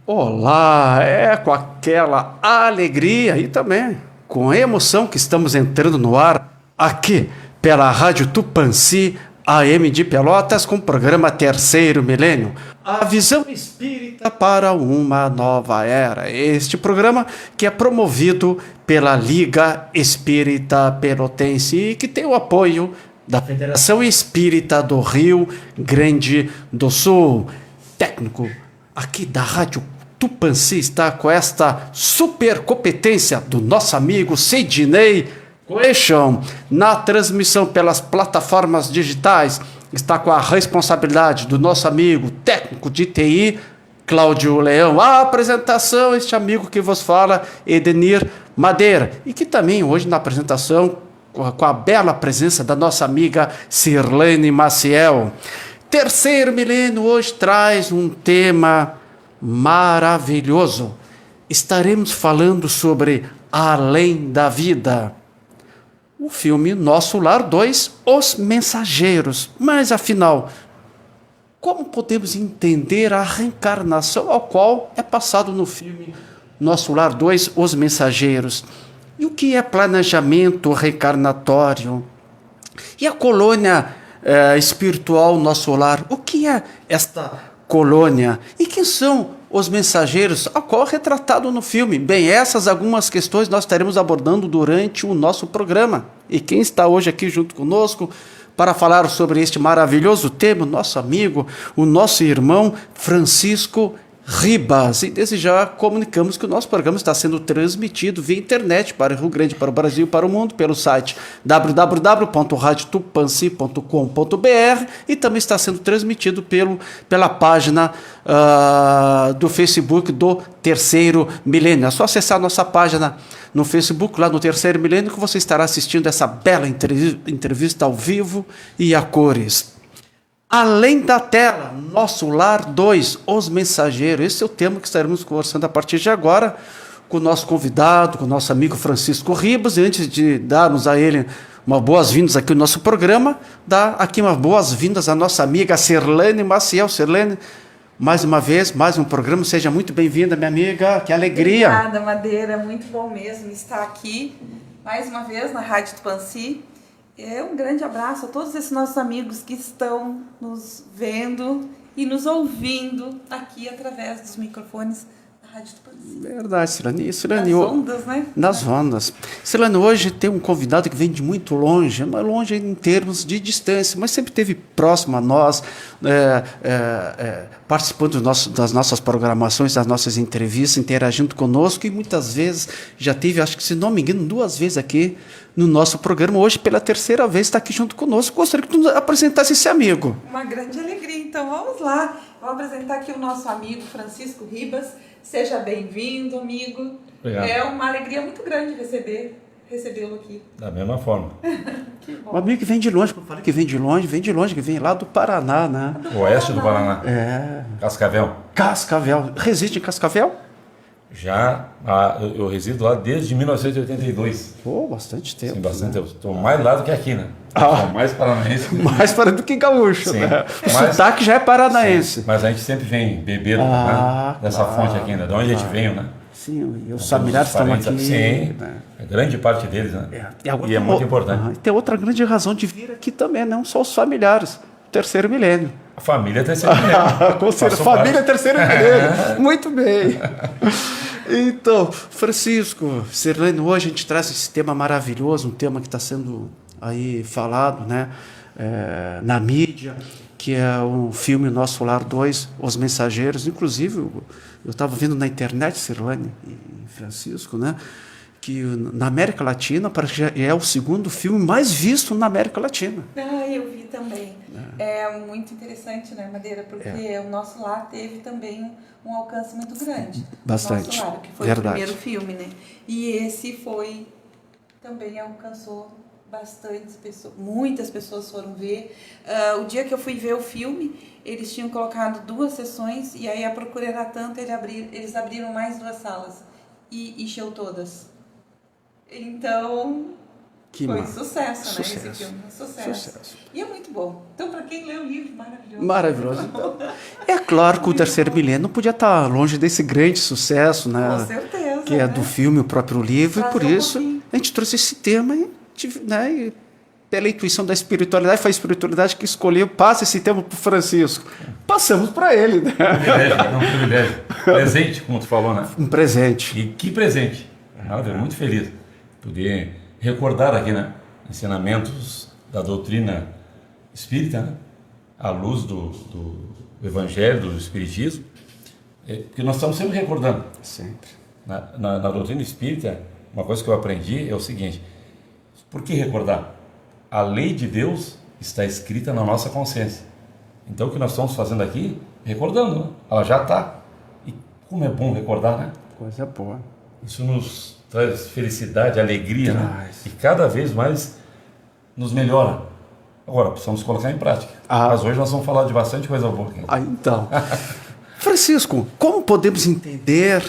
Olá, é com aquela alegria e também com a emoção que estamos entrando no ar aqui pela Rádio Tupãssi AM de Pelotas com o programa Terceiro Milênio, a visão espírita para uma nova era. Este programa que é promovido pela Liga Espírita Pelotense e que tem o apoio da Federação Espírita do Rio Grande do Sul. Técnico aqui da Rádio Tupãssi está com esta super competência do nosso amigo Sidney Coechon na transmissão pelas plataformas digitais. Está com a responsabilidade do nosso amigo técnico de TI, Cláudio Leão. A apresentação, este amigo que vos fala, Edenir Madeira. E que também hoje na apresentação, com a bela presença da nossa amiga Sirlene Maciel. Terceiro Milênio hoje traz um tema maravilhoso. Estaremos falando sobre Além da Vida. O filme Nosso Lar 2, Os Mensageiros. Mas afinal, como podemos entender a reencarnação ao qual é passado no filme Nosso Lar 2, Os Mensageiros? E o que é planejamento reencarnatório? E a colônia espiritual Nosso Lar? O que é esta colônia? E quem são os mensageiros, a qual é retratado no filme? Bem, essas algumas questões nós estaremos abordando durante o nosso programa. E quem está hoje aqui junto conosco para falar sobre este maravilhoso tema, nosso amigo, o nosso irmão Francisco Ribas. E desde já comunicamos que o nosso programa está sendo transmitido via internet para o Rio Grande, para o Brasil e para o mundo pelo site www.radiotupãssi.com.br e também está sendo transmitido pela página do Facebook do Terceiro Milênio. É só acessar a nossa página no Facebook, lá no Terceiro Milênio, que você estará assistindo essa bela entrevista ao vivo e a cores. Além da tela, Nosso Lar 2, Os Mensageiros. Esse é o tema que estaremos conversando a partir de agora com o nosso convidado, com o nosso amigo Francisco Ribas. E antes de darmos a ele uma boas-vindas aqui no nosso programa, dar aqui umas boas-vindas à nossa amiga Sirlene Maciel. Sirlene, mais uma vez, mais um programa. Seja muito bem-vinda, minha amiga. Que alegria. Obrigada, Madeira. Muito bom mesmo estar aqui mais uma vez na Rádio Tupãssi. Um grande abraço a todos esses nossos amigos que estão nos vendo e nos ouvindo aqui através dos microfones da Rádio Tupãssi. Verdade, Sirlene. Nas ondas, né? Nas ondas. Sirlene, hoje tem um convidado que vem de muito longe, mas longe em termos de distância, mas sempre esteve próximo a nós, participando das nossas programações, das nossas entrevistas, interagindo conosco, e muitas vezes já teve, acho que se não me engano, 2 vezes aqui no nosso programa. Hoje, pela terceira vez, está aqui junto conosco. Gostaria que tu apresentasse esse amigo. Uma grande alegria. Então, vamos lá. Vou apresentar aqui o nosso amigo Francisco Ribas. Seja bem-vindo, amigo. Obrigado. É uma alegria muito grande recebê-lo aqui. Da mesma forma. Que bom. Um amigo que vem de longe, como eu falei que vem de longe, que vem lá do Paraná, né? Oeste do Paraná. Cascavel. Cascavel. Reside em Cascavel? Já, eu resido lá desde 1982. Pô, bastante tempo. Sim, bastante né? tempo. Estou mais lá do que aqui, né? Sou mais paranaense. Mais para do que gaúcho, Sim, né? O mas- sotaque já é paranaense. Sim, mas a gente sempre vem beber dessa fonte aqui, né? De onde a gente veio, né? Sim, e os familiares estão parentes, aqui. Sim, Né? a grande parte deles, né? E é tem muito importante. E tem outra grande razão de vir aqui também, não só os familiares. Terceiro Milênio. A família tem sempre Com certeza, família Terceiro Milênio. Muito bem. Então, Francisco, Sirlene, hoje a gente traz esse tema maravilhoso, um tema que está sendo aí falado, né, na mídia, que é o filme Nosso Lar 2, Os Mensageiros. Inclusive, eu estava vendo na internet, Sirlene e Francisco, né, que na América Latina parece que já é o segundo filme mais visto na América Latina. Eu vi também. É muito interessante, né, Madeira? Porque o Nosso Lar teve também um alcance muito grande. Bastante. Nosso Lar, que foi Verdade. o primeiro filme, né? E esse também alcançou bastante pessoas, muitas pessoas foram ver. O dia que eu fui ver o filme, eles tinham colocado 2 sessões e aí a procura era tanta, eles abriram mais 2 salas e encheu todas. Então, Foi sucesso, né? Sucesso. Esse filme, sucesso. E é muito bom. Então, para quem lê o livro, maravilhoso. Maravilhoso. Então, é claro que o Terceiro Milênio não podia estar longe desse grande sucesso, né? Com certeza. Que é do filme, o próprio livro, e por isso pouquinho. a gente trouxe esse tema, né? E pela intuição da espiritualidade, foi a espiritualidade que escolheu, passa esse tema para o Francisco. Passamos para ele, né? Um privilégio. Presente, como tu falou, né? Um presente. E que presente. Eu muito feliz de poder recordar aqui, né? Ensinamentos da doutrina espírita, né? À luz do Evangelho, do Espiritismo. Porque nós estamos sempre recordando. Sempre. Na doutrina espírita, uma coisa que eu aprendi é o seguinte: por que recordar? A lei de Deus está escrita na nossa consciência. Então o que nós estamos fazendo aqui, recordando, né? Ela já está. E como é bom recordar, né? Coisa boa. Isso nos traz felicidade, alegria, né? Traz. E cada vez mais nos melhora. Agora, precisamos colocar em prática. Mas hoje nós vamos falar de bastante coisa boa aqui. Então, Francisco, como podemos entender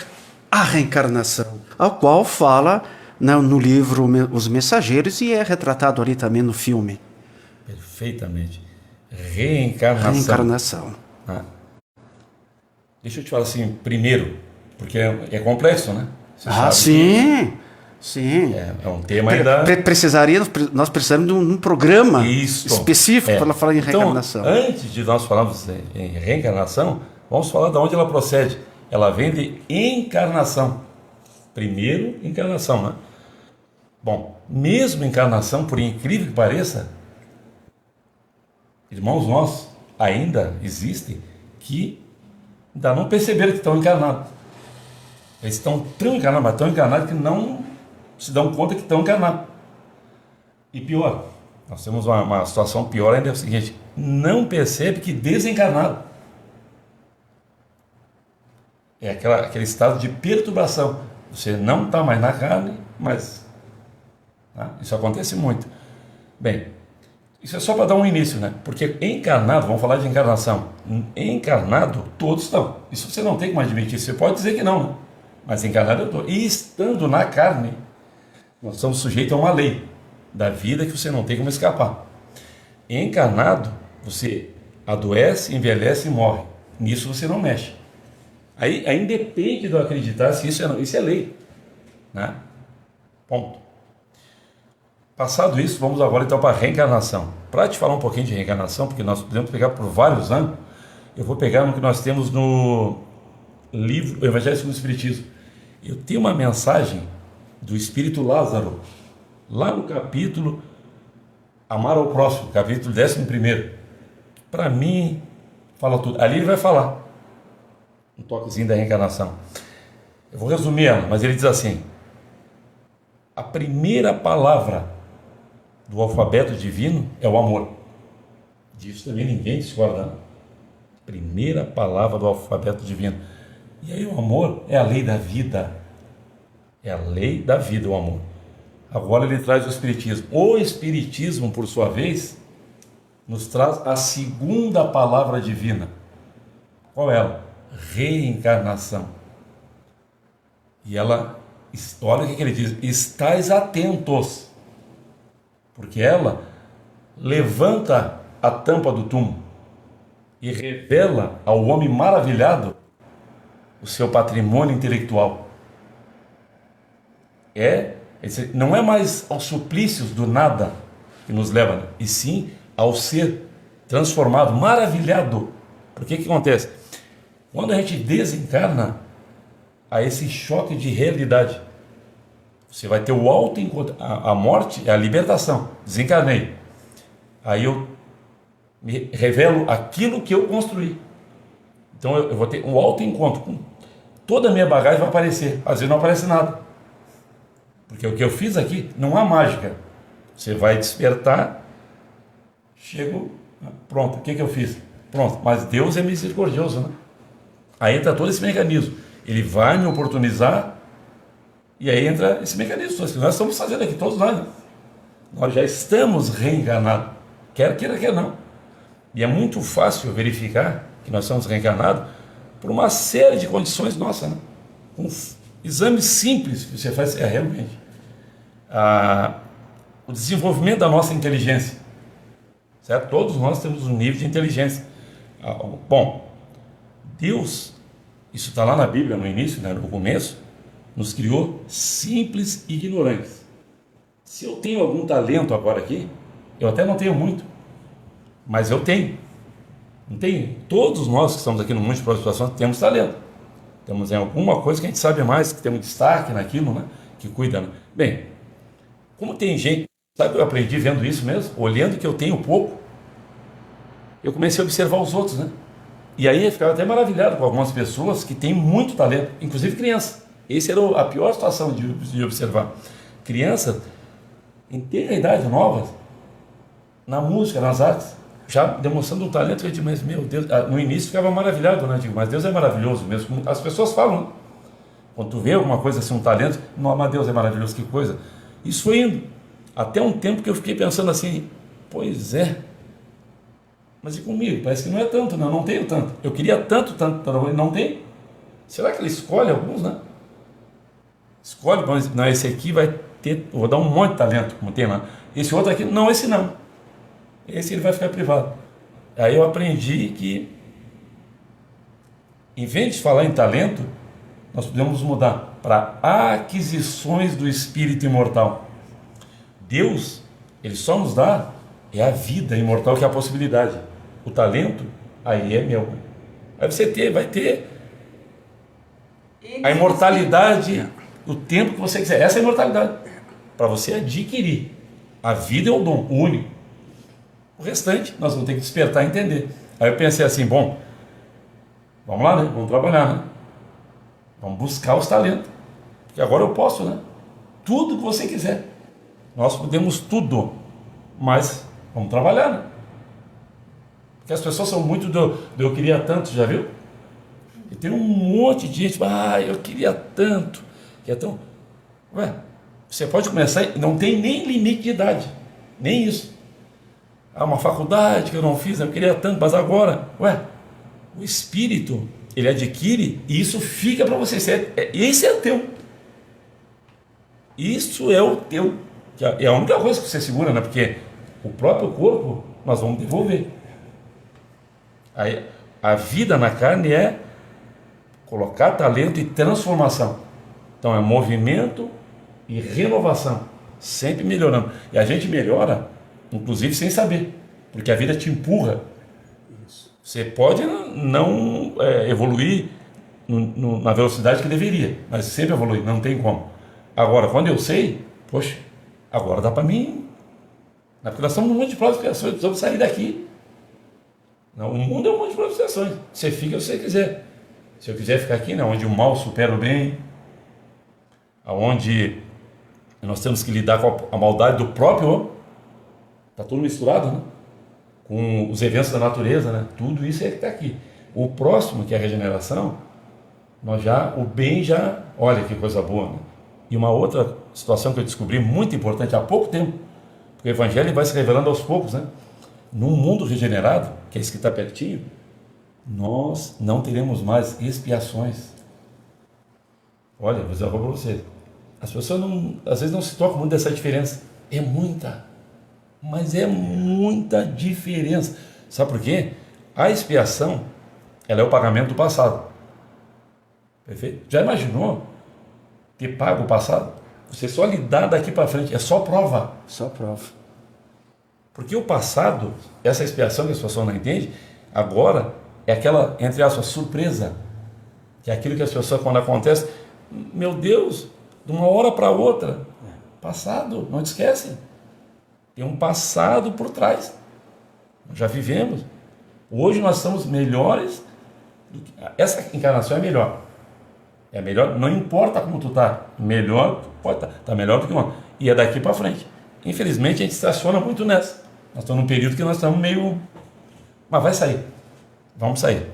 a reencarnação? A qual fala, né, no livro Os Mensageiros e é retratado ali também no filme. Perfeitamente. Reencarnação. Deixa eu te falar assim, primeiro, porque é complexo, né? Você sabe sim. É um tema ainda... Nós precisamos de um programa Isso. específico para falar em reencarnação. Então, antes de nós falarmos em reencarnação, vamos falar de onde ela procede. Ela vem de encarnação. Primeiro, encarnação, né? Bom, mesmo encarnação, por incrível que pareça, irmãos nossos ainda existem que ainda não perceberam que estão encarnados. Eles estão tão encarnados, mas tão encarnados que não se dão conta que estão encarnados. E pior, nós temos uma situação pior ainda, é o seguinte: não percebe que desencarnado. É aquele estado de perturbação. Você não está mais na carne, mas... Tá? Isso acontece muito. Bem, isso é só para dar um início, né? Porque encarnado, vamos falar de encarnação. Encarnado, todos estão. Isso você não tem como admitir. Você pode dizer que não, né? Mas encarnado eu estou. E estando na carne, nós estamos sujeitos a uma lei da vida que você não tem como escapar. Encarnado, você adoece, envelhece e morre. Nisso você não mexe. Aí independe de eu acreditar se isso é lei, né? Ponto. Passado isso, vamos agora então para a reencarnação. Para te falar um pouquinho de reencarnação, porque nós podemos pegar por vários ângulos, eu vou pegar no que nós temos no livro Evangelho segundo o Espiritismo. Eu tenho uma mensagem do Espírito Lázaro, lá no capítulo Amar ao Próximo, capítulo 11. Para mim, fala tudo. Ali ele vai falar um toquezinho da reencarnação. Eu vou resumir ela, mas ele diz assim: a primeira palavra do alfabeto divino é o amor. Disso também ninguém discorda. Primeira palavra do alfabeto divino. E aí o amor é a lei da vida. É a lei da vida, o amor. Agora ele traz o Espiritismo. O Espiritismo, por sua vez, nos traz a segunda palavra divina. Qual é ela? Reencarnação. E ela, olha o que ele diz: estais atentos, porque ela levanta a tampa do túmulo e revela ao homem maravilhado o seu patrimônio intelectual. Não é mais aos suplícios do nada que nos leva, e sim ao ser transformado, maravilhado. Porque que acontece? Quando a gente desencarna, há esse choque de realidade. Você vai ter o autoencontro. A morte é a libertação. Desencarnei. Aí eu me revelo aquilo que eu construí. Então eu vou ter um autoencontro. Toda a minha bagagem vai aparecer. Às vezes não aparece nada. Porque o que eu fiz aqui não há mágica. Você vai despertar, chego, pronto, o que eu fiz? Pronto, mas Deus é misericordioso, né? Aí entra todo esse mecanismo. Ele vai me oportunizar e aí entra esse mecanismo que nós estamos fazendo aqui, todos nós, né? Nós já estamos reencarnados, quer queira, quer não. E é muito fácil verificar que nós estamos reencarnados por uma série de condições nossas, né? Um exame simples que você faz, realmente. o desenvolvimento da nossa inteligência. Certo? Todos nós temos um nível de inteligência. Bom, Deus, isso está lá na Bíblia, no início, né, no começo, nos criou simples e ignorantes. Se eu tenho algum talento agora aqui, eu até não tenho muito, mas eu tenho. Não tem? Todos nós que estamos aqui no Mundo de Pós-Graduação temos talento. Temos em alguma coisa que a gente sabe mais, que tem um destaque naquilo, né? Que cuida. Né? Bem, como tem gente, sabe o que eu aprendi vendo isso mesmo? Olhando que eu tenho pouco, eu comecei a observar os outros, né? E aí eu ficava até maravilhado com algumas pessoas que têm muito talento, inclusive criança. Essa era a pior situação de observar. Crianças, em ter idade nova, na música, nas artes, já demonstrando um talento que eu digo, mas meu Deus, no início ficava maravilhado, né? Eu digo, mas Deus é maravilhoso mesmo. As pessoas falam, né? Quando tu vê alguma coisa assim, um talento, não, mas Deus é maravilhoso, que coisa. Isso foi indo. Até um tempo que eu fiquei pensando assim, pois é, mas e comigo? Parece que não é tanto, né? Eu não tenho tanto. Eu queria tanto, não tenho. Será que ele escolhe alguns, né? Escolhe, mas não, esse aqui vai ter, vou dar um monte de talento, como tem lá. Esse outro aqui, não, esse não. Esse ele vai ficar privado. Aí eu aprendi que, em vez de falar em talento, nós podemos mudar para aquisições do espírito imortal. Deus, ele só nos dá a vida imortal, que é a possibilidade. O talento, aí é meu. Aí você vai ter a imortalidade, o tempo que você quiser. Essa é a imortalidade. Para você adquirir. A vida é o dom, o único. O restante, nós vamos ter que despertar e entender. Aí eu pensei assim, bom, vamos lá, né? Vamos trabalhar, né? Vamos buscar os talentos. Porque agora eu posso, né? Tudo que você quiser. Nós podemos tudo. Mas vamos trabalhar, né? Porque as pessoas são muito do eu queria tanto, já viu? E tem um monte de gente, eu queria tanto. Então, você pode começar, não tem nem limite de idade. Nem isso. Uma faculdade que eu não fiz, eu queria tanto, mas agora, o espírito, ele adquire e isso fica para você. Esse é o teu. Isso é o teu. É a única coisa que você segura, né? Porque o próprio corpo nós vamos devolver. Aí, a vida na carne é colocar talento e transformação. Então é movimento e renovação, sempre melhorando. E a gente melhora, inclusive sem saber, porque a vida te empurra. Você pode não evoluir na velocidade que deveria, mas sempre evoluir, não tem como. Agora, quando eu sei, poxa, agora dá para mim. Porque nós estamos num mundo de provas e expiações, precisamos sair daqui. Não, o mundo é um mundo de provas e expiações. Você fica se você quiser. Se eu quiser ficar aqui, né, onde o mal supera o bem, onde nós temos que lidar com a maldade do próprio homem, está tudo misturado, né? Com os eventos da natureza, né? Tudo isso é que está aqui. O próximo, que é a regeneração, o bem já, olha que coisa boa, né? E uma outra situação que eu descobri muito importante há pouco tempo, porque o Evangelho vai se revelando aos poucos, né? Num mundo regenerado, que é esse que está pertinho, nós não teremos mais expiações. Olha, vou dizer algo para você. As pessoas às vezes não se tocam muito dessa diferença. É muita. Mas é muita diferença. Sabe por quê? A expiação, ela é o pagamento do passado. Perfeito? Já imaginou ter pago o passado? Você só lidar daqui para frente, é só prova. Só prova. Porque o passado, essa expiação que as pessoas não entendem, agora é aquela, entre aspas, surpresa. Que é aquilo que as pessoas, quando acontece, meu Deus, de uma hora para outra, passado, não te esquece. Tem um passado por trás. Nós já vivemos. Hoje nós somos melhores. Essa encarnação é melhor. É melhor, não importa como tu tá. Melhor, pode estar. Tá melhor do que uma. E é daqui para frente. Infelizmente a gente estaciona muito nessa. Nós estamos num período que nós estamos meio. Mas vai sair. Vamos sair.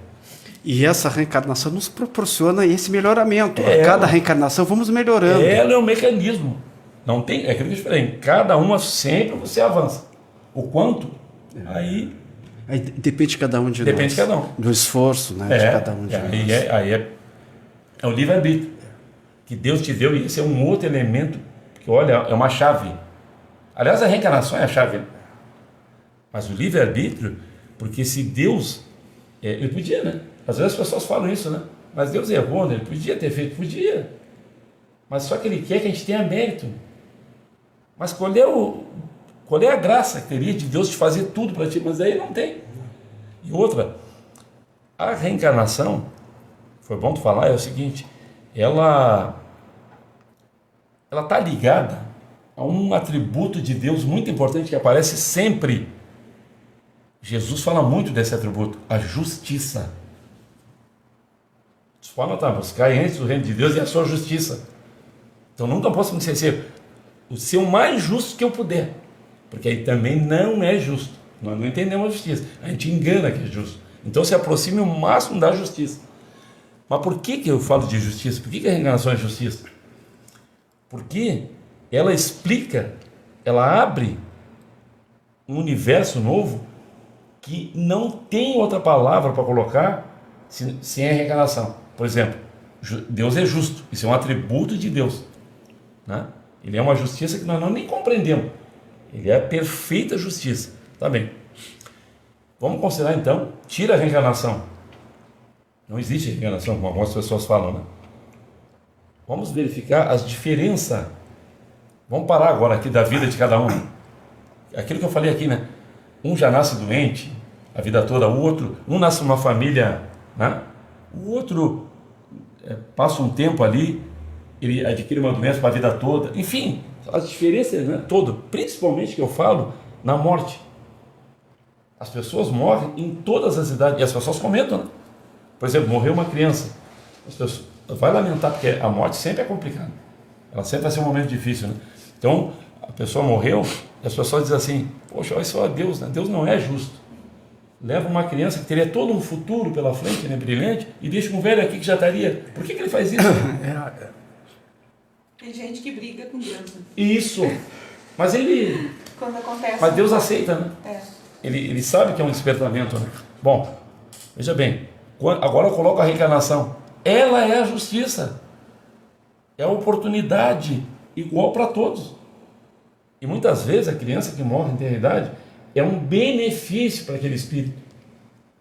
E essa reencarnação nos proporciona esse melhoramento. A cada reencarnação vamos melhorando. Ela é um mecanismo. Não tem, é aquilo que eu falei. Em cada uma sempre você avança. O quanto? Aí depende de cada um de nós. Depende de cada um. Do esforço, né? De cada um de nós. Aí é o livre-arbítrio que Deus te deu, e esse é um outro elemento que, olha, é uma chave. Aliás, a reencarnação é a chave, né? Mas o livre-arbítrio, porque se Deus, ele podia, né? Às vezes as pessoas falam isso, né? Mas Deus errou, né? Ele podia ter feito, podia. Mas só que ele quer que a gente tenha mérito. Mas qual é a graça que teria de Deus de fazer tudo para ti? Mas aí não tem. E outra, a reencarnação, foi bom tu falar, é o seguinte, ela está ligada a um atributo de Deus muito importante que aparece sempre. Jesus fala muito desse atributo, a justiça. Você pode notar, buscar antes o reino de Deus e a sua justiça. Então nunca posso me esquecer, o ser o mais justo que eu puder, porque aí também não é justo. Nós não entendemos a justiça, a gente engana que é justo. Então se aproxime o máximo da justiça. Mas por que eu falo de justiça? Por que a reencarnação é justiça? Porque ela explica, ela abre um universo novo que não tem outra palavra para colocar sem a reencarnação. Por exemplo, Deus é justo, isso é um atributo de Deus, né? Ele é uma justiça que nós não nem compreendemos. Ele é a perfeita justiça. Tá bem. Vamos considerar então, tira a reencarnação. Não existe reencarnação, como algumas pessoas falam, né? Vamos verificar as diferenças. Vamos parar agora aqui da vida de cada um. Aquilo que eu falei aqui, né? Um já nasce doente a vida toda, o outro, um nasce numa família, né? O outro passa um tempo ali, ele adquire uma doença para a vida toda. Enfim, as diferenças, né, todo, principalmente que eu falo na morte. As pessoas morrem em todas as idades, e as pessoas comentam, né? Por exemplo, morreu uma criança, as pessoas vai lamentar, porque a morte sempre é complicada, ela sempre vai ser um momento difícil, né? Então, a pessoa morreu, e as pessoas dizem assim, poxa, olha só Deus, né? Deus não é justo. Leva uma criança que teria todo um futuro pela frente, né, brilhante, e deixa um velho aqui que já estaria. Por que ele faz isso? Tem gente que briga com Deus. Né? Isso. Mas ele... Quando acontece... Mas Deus aceita, né? É. Ele sabe que é um despertamento, né? Bom, veja bem, agora eu coloco a reencarnação. Ela é a justiça. É a oportunidade igual para todos. E muitas vezes a criança que morre em eternidade é um benefício para aquele espírito.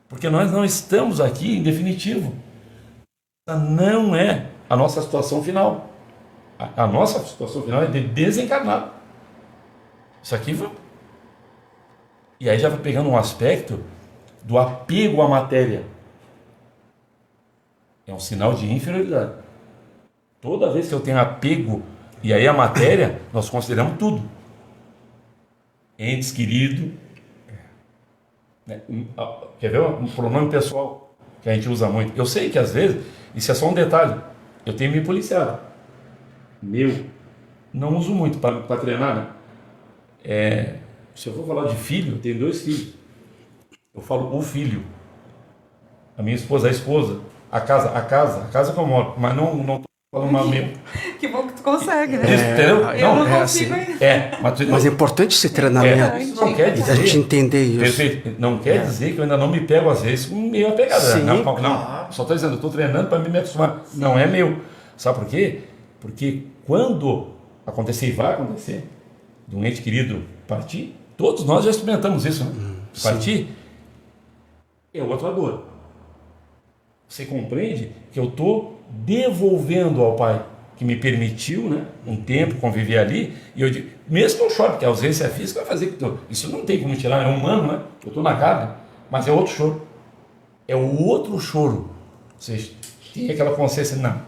Porque nós não estamos aqui em definitivo. Essa não é a nossa situação final. A nossa situação final é de desencarnado. Isso aqui vai... E aí já vai pegando um aspecto do apego à matéria. É um sinal de inferioridade. Toda vez que eu tenho apego, e aí a matéria, nós consideramos tudo. Entes querido. Né? Quer ver um pronome pessoal que a gente usa muito? Eu sei que às vezes, isso é só um detalhe, eu tenho me policiado. Meu, não uso muito para treinar, né? Se eu for falar de filho, eu tenho 2 filhos. Eu falo o filho. A minha esposa, a esposa. A casa que eu moro. Mas não estou falando mal meu. Que bom que tu consegue, né? Entendeu? Eu não é consigo assim. ainda. Mas é importante esse treinamento. Isso não quer E dizer... a gente entender isso. Perfeito. Não quer dizer que eu ainda não me pego às vezes meio apegado. Sim, não, claro. só estou dizendo, eu estou treinando para me acostumar. Não é meu. Sabe por quê? Porque quando acontecer e vai acontecer, de um ente querido partir, todos nós já experimentamos isso, né? Partir é outra dor. Você compreende que eu estou devolvendo ao Pai, que me permitiu, né, um tempo conviver ali, e eu digo, mesmo que eu chore, porque a ausência física vai fazer que isso não tem como tirar, é humano, né? Eu estou na carne, mas é outro choro. É o outro choro. Ou seja, tem aquela consciência, não.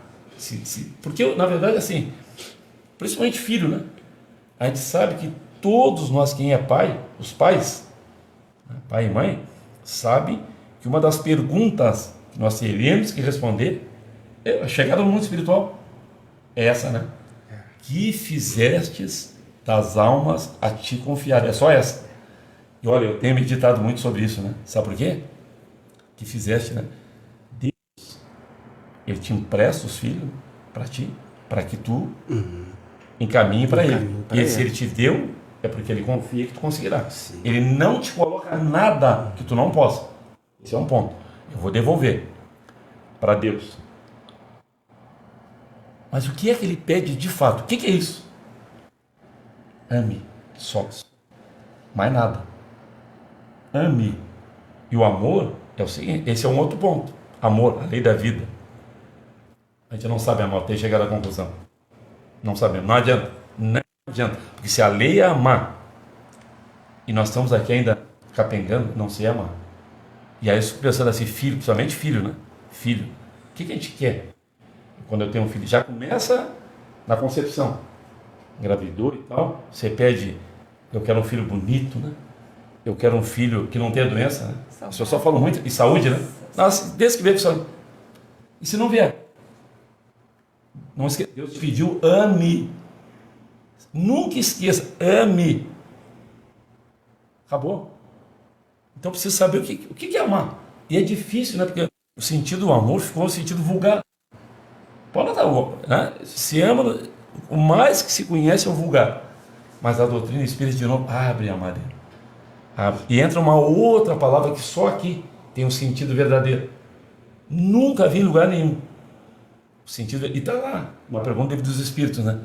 Porque, na verdade, assim, principalmente filho, né? A gente sabe que todos nós, quem é pai, os pais, né, pai e mãe, sabe que uma das perguntas que nós teremos que responder é a chegada no mundo espiritual. É essa, né? Que fizestes das almas a ti confiar? É só essa. E olha, eu tenho meditado muito sobre isso, né? Sabe por quê? Que fizeste, né? Deus, Ele te empresta os filhos para ti, para que tu encaminhe para Ele. E se Ele te deu, é porque Ele confia que tu conseguirá. Sim. Ele não te coloca nada que tu não possa. Esse é um ponto. Eu vou devolver para Deus. Mas o que é que Ele pede de fato? O que é isso? Ame Só. Mais nada. Ame. E o amor é o seguinte, esse é um outro ponto. Amor, a lei da vida. A gente não sabe amar até chegar à conclusão. Não sabemos. Não adianta. Não adianta. Porque se a lei é amar, e nós estamos aqui ainda capengando, não sei amar. E aí eu fico pensando assim, filho, principalmente filho, né? Filho. O que a gente quer quando eu tenho um filho? Já começa na concepção. Engravidou e tal. Você pede, eu quero um filho bonito, né? Eu quero um filho que não tenha doença, né? As pessoas só falam muito. E saúde, né? Nossa, desde que veio com saúde. E se não vier? Não esqueça, Deus te pediu, ame. Nunca esqueça, ame. Acabou. Então precisa saber o que é amar. E é difícil, né? Porque o sentido do amor ficou um sentido vulgar. Pode notar, né? Se ama, o mais que se conhece é o vulgar. Mas a doutrina espírita de novo abre a madeira. E entra uma outra palavra que só aqui tem um sentido verdadeiro. Nunca vi em lugar nenhum. O sentido, e está lá, uma pergunta dos espíritos, né?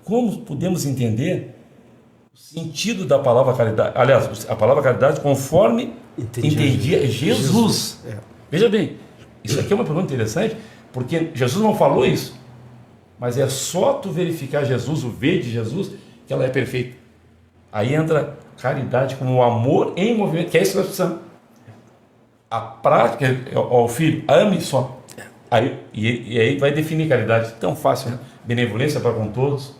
Como podemos entender o sentido da palavra caridade? Aliás, a palavra caridade conforme entendia Jesus. Veja bem, isso aqui é uma pergunta interessante, porque Jesus não falou isso, mas é só tu verificar Jesus, o ver de Jesus, que ela é perfeita. Aí entra caridade como o amor em movimento, que é isso que nós precisamos. A prática, o filho, ame só. E aí vai definir caridade. Tão fácil, né? Benevolência para com todos,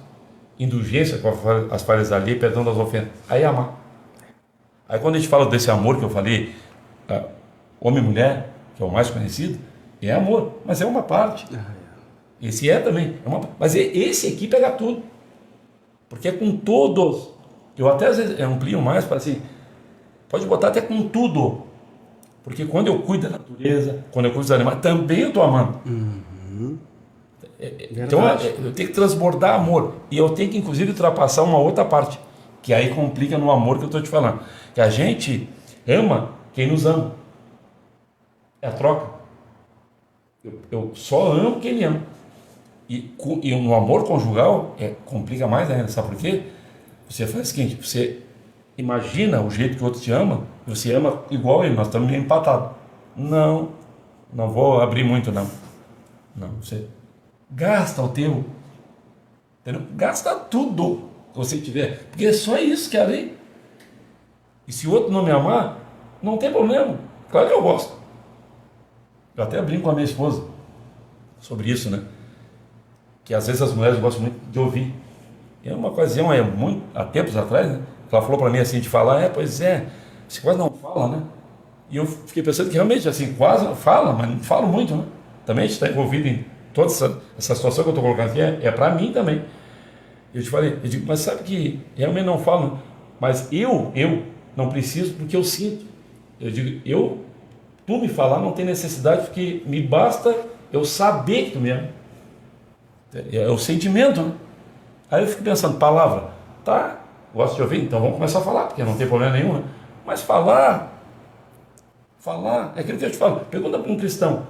indulgência com as falhas alheias, perdão das ofensas. Aí amar. Aí quando a gente fala desse amor que eu falei, homem e mulher, que é o mais conhecido, é amor, mas é uma parte. Esse também. Mas esse aqui pega tudo. Porque é com todos. Eu até às vezes amplio mais para assim, pode botar até com tudo. Porque quando eu cuido da natureza, quando eu cuido dos animais, também eu estou amando. Então eu tenho que transbordar amor. E eu tenho que inclusive ultrapassar uma outra parte, que aí complica no amor que eu estou te falando. Que a gente ama quem nos ama. É a troca. Eu só amo quem me ama. E no amor conjugal complica mais ainda. Sabe por quê? Você faz o seguinte, você imagina o jeito que o outro te ama, você ama igual ele, nós estamos meio empatados. Não vou abrir muito, não. Não, você gasta o teu, entendeu? Gasta tudo que você tiver, porque é só isso que é a lei. E se o outro não me amar, não tem problema. Claro que eu gosto. Eu até brinco com a minha esposa sobre isso, né? Que às vezes as mulheres gostam muito de ouvir. É uma ocasião, há tempos atrás, né? Ela falou para mim assim, de falar, pois é, você quase não fala, né? E eu fiquei pensando que realmente, assim, quase fala, mas não falo muito, né? Também a gente está envolvido em toda essa situação que eu estou colocando aqui, é para mim também. Eu te falei, eu digo, mas sabe que realmente não falo, né? Mas eu não preciso porque eu sinto. Eu digo, tu me falar não tem necessidade, porque me basta eu saber que tu me ama. É o sentimento, né? Aí eu fico pensando, palavra, tá, gosto de ouvir, então vamos começar a falar, porque não tem problema nenhum, né? Mas falar, é aquilo que eu te falo. Pergunta para um cristão,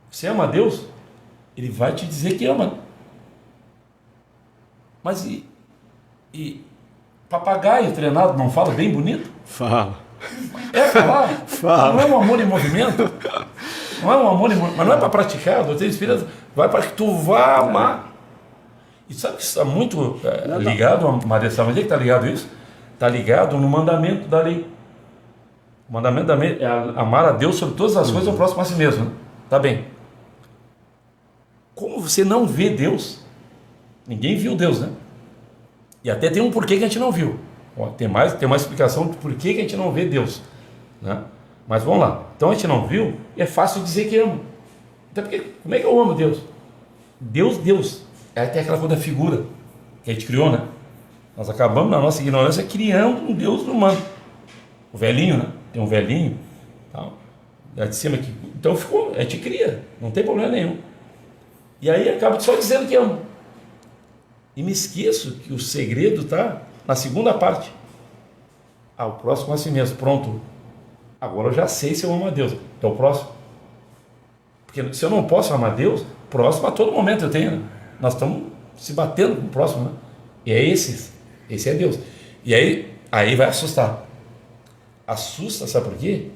você ama a Deus? Ele vai te dizer que ama. Mas e papagaio treinado não fala bem bonito? Fala. Falar? Fala. Não é um amor em movimento? Não é um amor em movimento, mas não é para praticar, o doutor Espírito vai para que tu vá amar. E sabe que isso está muito ligado a Maria Sá, mas onde é que está ligado isso? Está ligado no mandamento da lei. O mandamento da lei é amar a Deus sobre todas as coisas e o próximo a si mesmo. Né? Tá bem. Como você não vê Deus, ninguém viu Deus, né? E até tem um porquê que a gente não viu. Tem uma explicação do porquê que a gente não vê Deus. Né? Mas vamos lá. Então a gente não viu, e é fácil dizer que ama. Então como é que eu amo Deus? Deus. Tem aquela coisa da figura que a gente criou, né? Nós acabamos, na nossa ignorância, criando um Deus humano. O velhinho, né? Tem um velhinho, tal, lá de cima aqui. Então a gente cria, não tem problema nenhum. E aí acaba só dizendo que amo. E me esqueço que o segredo está na segunda parte. O próximo é assim mesmo, pronto. Agora eu já sei se eu amo a Deus. É o próximo. Porque se eu não posso amar a Deus, próximo a todo momento eu tenho, né? Nós estamos se batendo com o próximo, né? E é esse é Deus. E aí vai assustar. Assusta, sabe por quê?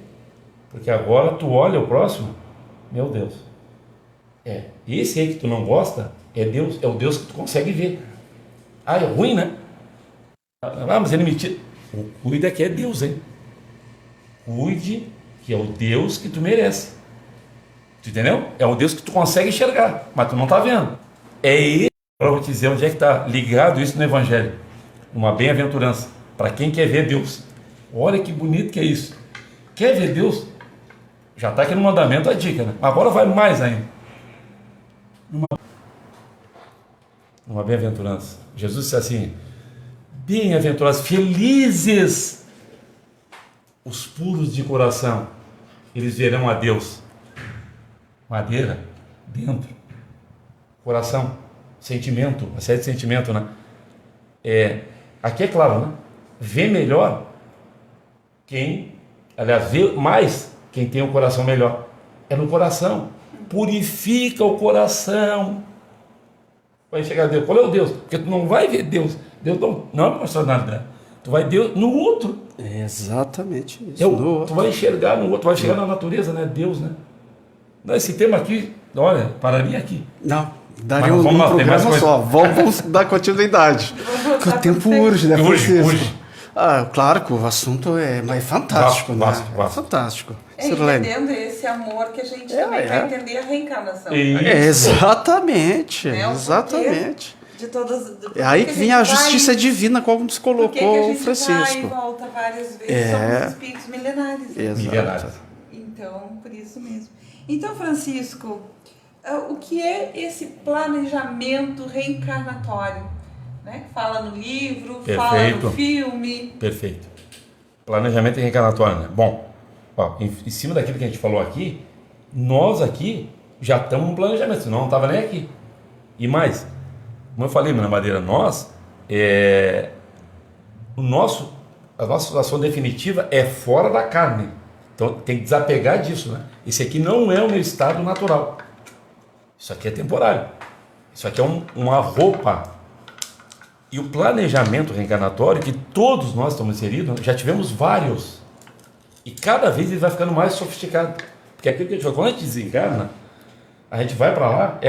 Porque agora tu olha o próximo, meu Deus. Esse aí que tu não gosta é Deus, é o Deus que tu consegue ver. Ah, é ruim, né? Ah, mas ele me tira. Cuida que é Deus, hein? Cuide que é o Deus que tu merece. Tu entendeu? É o Deus que tu consegue enxergar, mas tu não está vendo. É ele. Agora eu vou te dizer onde é que está ligado isso no Evangelho. Uma bem-aventurança. Para quem quer ver Deus. Olha que bonito que é isso. Quer ver Deus? Já está aqui no mandamento a dica, né? Agora vai mais ainda. Uma bem-aventurança. Jesus disse assim: bem-aventurados, felizes os puros de coração, eles verão a Deus. Madeira, dentro, coração, sentimento, uma série de sentimento, né? Aqui é claro, né? Vê melhor vê mais quem tem o coração melhor. É no coração. Purifica o coração. Vai chegar a Deus. Qual é o Deus? Porque tu não vai ver Deus. Deus não é personalidade. Tu vai Deus no outro. É exatamente isso. Tu vai enxergar no outro, tu vai chegar na natureza, né? Deus, né? Esse tema aqui, olha, pararia aqui. Não, daria um programa só. Vamos dar continuidade. Porque o tempo urge, né? Urge. Claro que o assunto é fantástico, vasto. É fantástico. Entendendo esse amor que a gente também vai entender a reencarnação. Exatamente, exatamente. De todas, é aí que vem a justiça divina, como nos colocou o Francisco. Vai e volta várias vezes, somos espíritos milenares. Exato. Então, por isso mesmo. Então, Francisco, o que é esse planejamento reencarnatório? Né? Fala no livro, fala no filme. Perfeito. Planejamento reencarnatório, né? Bom, em cima daquilo que a gente falou aqui, nós aqui já estamos no planejamento, senão não estava nem aqui. E mais, como eu falei, na Madeira, a nossa situação definitiva é fora da carne. Então tem que desapegar disso, né? Esse aqui não é o meu estado natural. Isso aqui é temporário. Isso aqui é uma roupa. E o planejamento reencarnatório, que todos nós estamos inseridos, já tivemos vários. E cada vez ele vai ficando mais sofisticado. Porque aquilo que a gente fala, quando a gente desencarna, a gente vai para lá,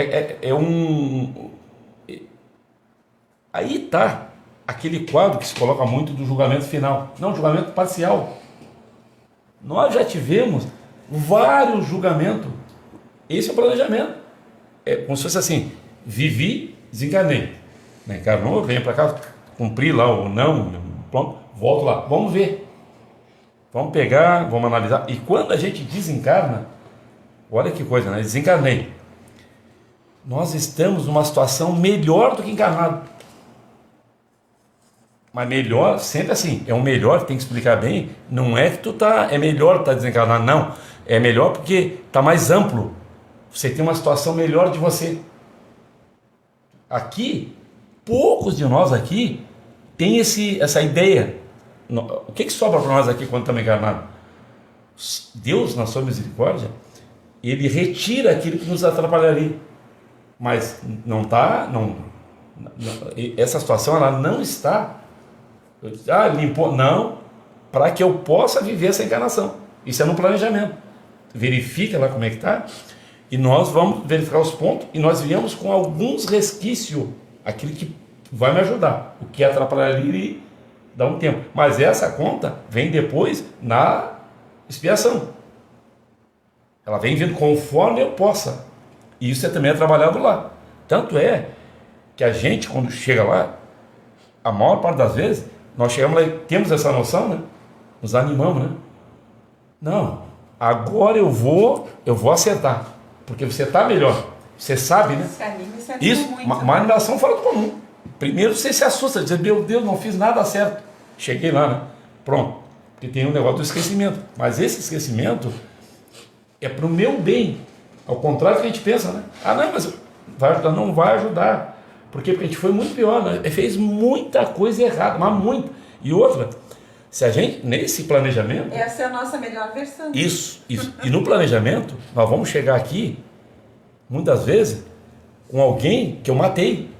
Aí está aquele quadro que se coloca muito do julgamento final. Não, julgamento parcial. Nós já tivemos vários julgamentos. Esse é o planejamento. É como se fosse assim: vivi, desencarnei. Encarnou, venho para cá, cumpri lá ou não, pronto, volto lá. Vamos ver. Vamos pegar, vamos analisar. E quando a gente desencarna, olha que coisa, né? Desencarnei. Nós estamos numa situação melhor do que encarnado. Mas melhor, sempre assim, é um melhor, tem que explicar bem, não é que é melhor estar desencarnado, não. É melhor porque está mais amplo. Você tem uma situação melhor de você. Aqui, poucos de nós aqui têm essa ideia. O que sobra para nós aqui quando estamos encarnados? Deus, na sua misericórdia, Ele retira aquilo que nos atrapalharia. Mas não está, essa situação ela não está... limpou. Não, para que eu possa viver essa encarnação. Isso é no planejamento. Verifica lá como é que está. E nós vamos verificar os pontos. E nós viemos com alguns resquícios. Aquilo que vai me ajudar. O que atrapalharia dá um tempo. Mas essa conta vem depois na expiação. Ela vem vindo conforme eu possa. E isso também é trabalhado lá. Tanto é que a gente, quando chega lá, a maior parte das vezes, nós chegamos lá e temos essa noção, né? Nos animamos, né? Não, agora eu vou acertar, porque você está melhor, você sabe, né? Isso, muito, uma animação fora do comum. Primeiro você se assusta, diz, meu Deus, não fiz nada certo. Cheguei lá, né? Pronto, porque tem um negócio do esquecimento, mas esse esquecimento é para o meu bem, ao contrário do que a gente pensa, né? Não, mas vai ajudar, não vai ajudar. Por quê? Porque a gente foi muito pior, né? Fez muita coisa errada, mas muito. E outra, se a gente, nesse planejamento... Essa é a nossa melhor versão. Isso. E no planejamento, nós vamos chegar aqui, muitas vezes, com alguém que eu matei.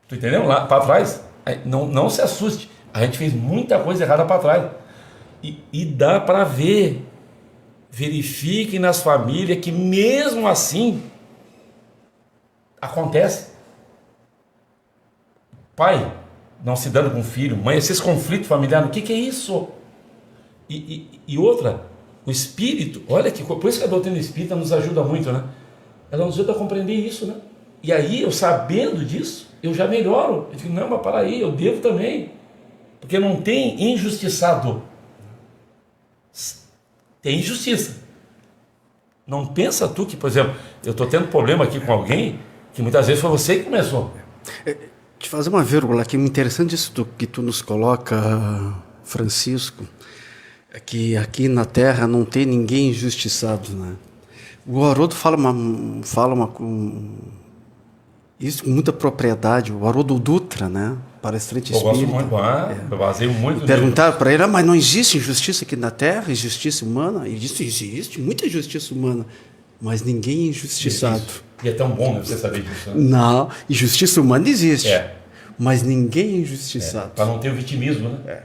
Tu entendeu? Lá para trás, não se assuste. A gente fez muita coisa errada para trás. E dá para ver. Verifiquem nas famílias que mesmo assim acontece. Pai não se dando com o filho, mãe, esses conflitos familiares, o que é isso? E outra, o espírito, olha que por isso que a doutrina espírita nos ajuda muito, né? Ela nos ajuda a compreender isso, né? E aí, eu sabendo disso, eu já melhoro. Eu digo, não, mas para aí, eu devo também. Porque não tem injustiçado. Tem injustiça. Não pensa tu que, por exemplo, eu estou tendo problema aqui com alguém que muitas vezes foi você que começou. Te fazer uma vírgula aqui, interessante isso que tu nos coloca, Francisco, é que aqui na Terra não tem ninguém injustiçado, né? O Haroldo fala isso com muita propriedade, o Haroldo Dutra, né? Palestrante espírita. Eu gosto muito, eu baseio muito. Perguntaram para ele, mas não existe injustiça aqui na Terra, injustiça humana? Existe muita injustiça humana, mas ninguém é injustiçado. E é tão bom, né, você saber disso. Né? Não, injustiça humana existe, mas ninguém é injustiçado. Para não ter o vitimismo, né?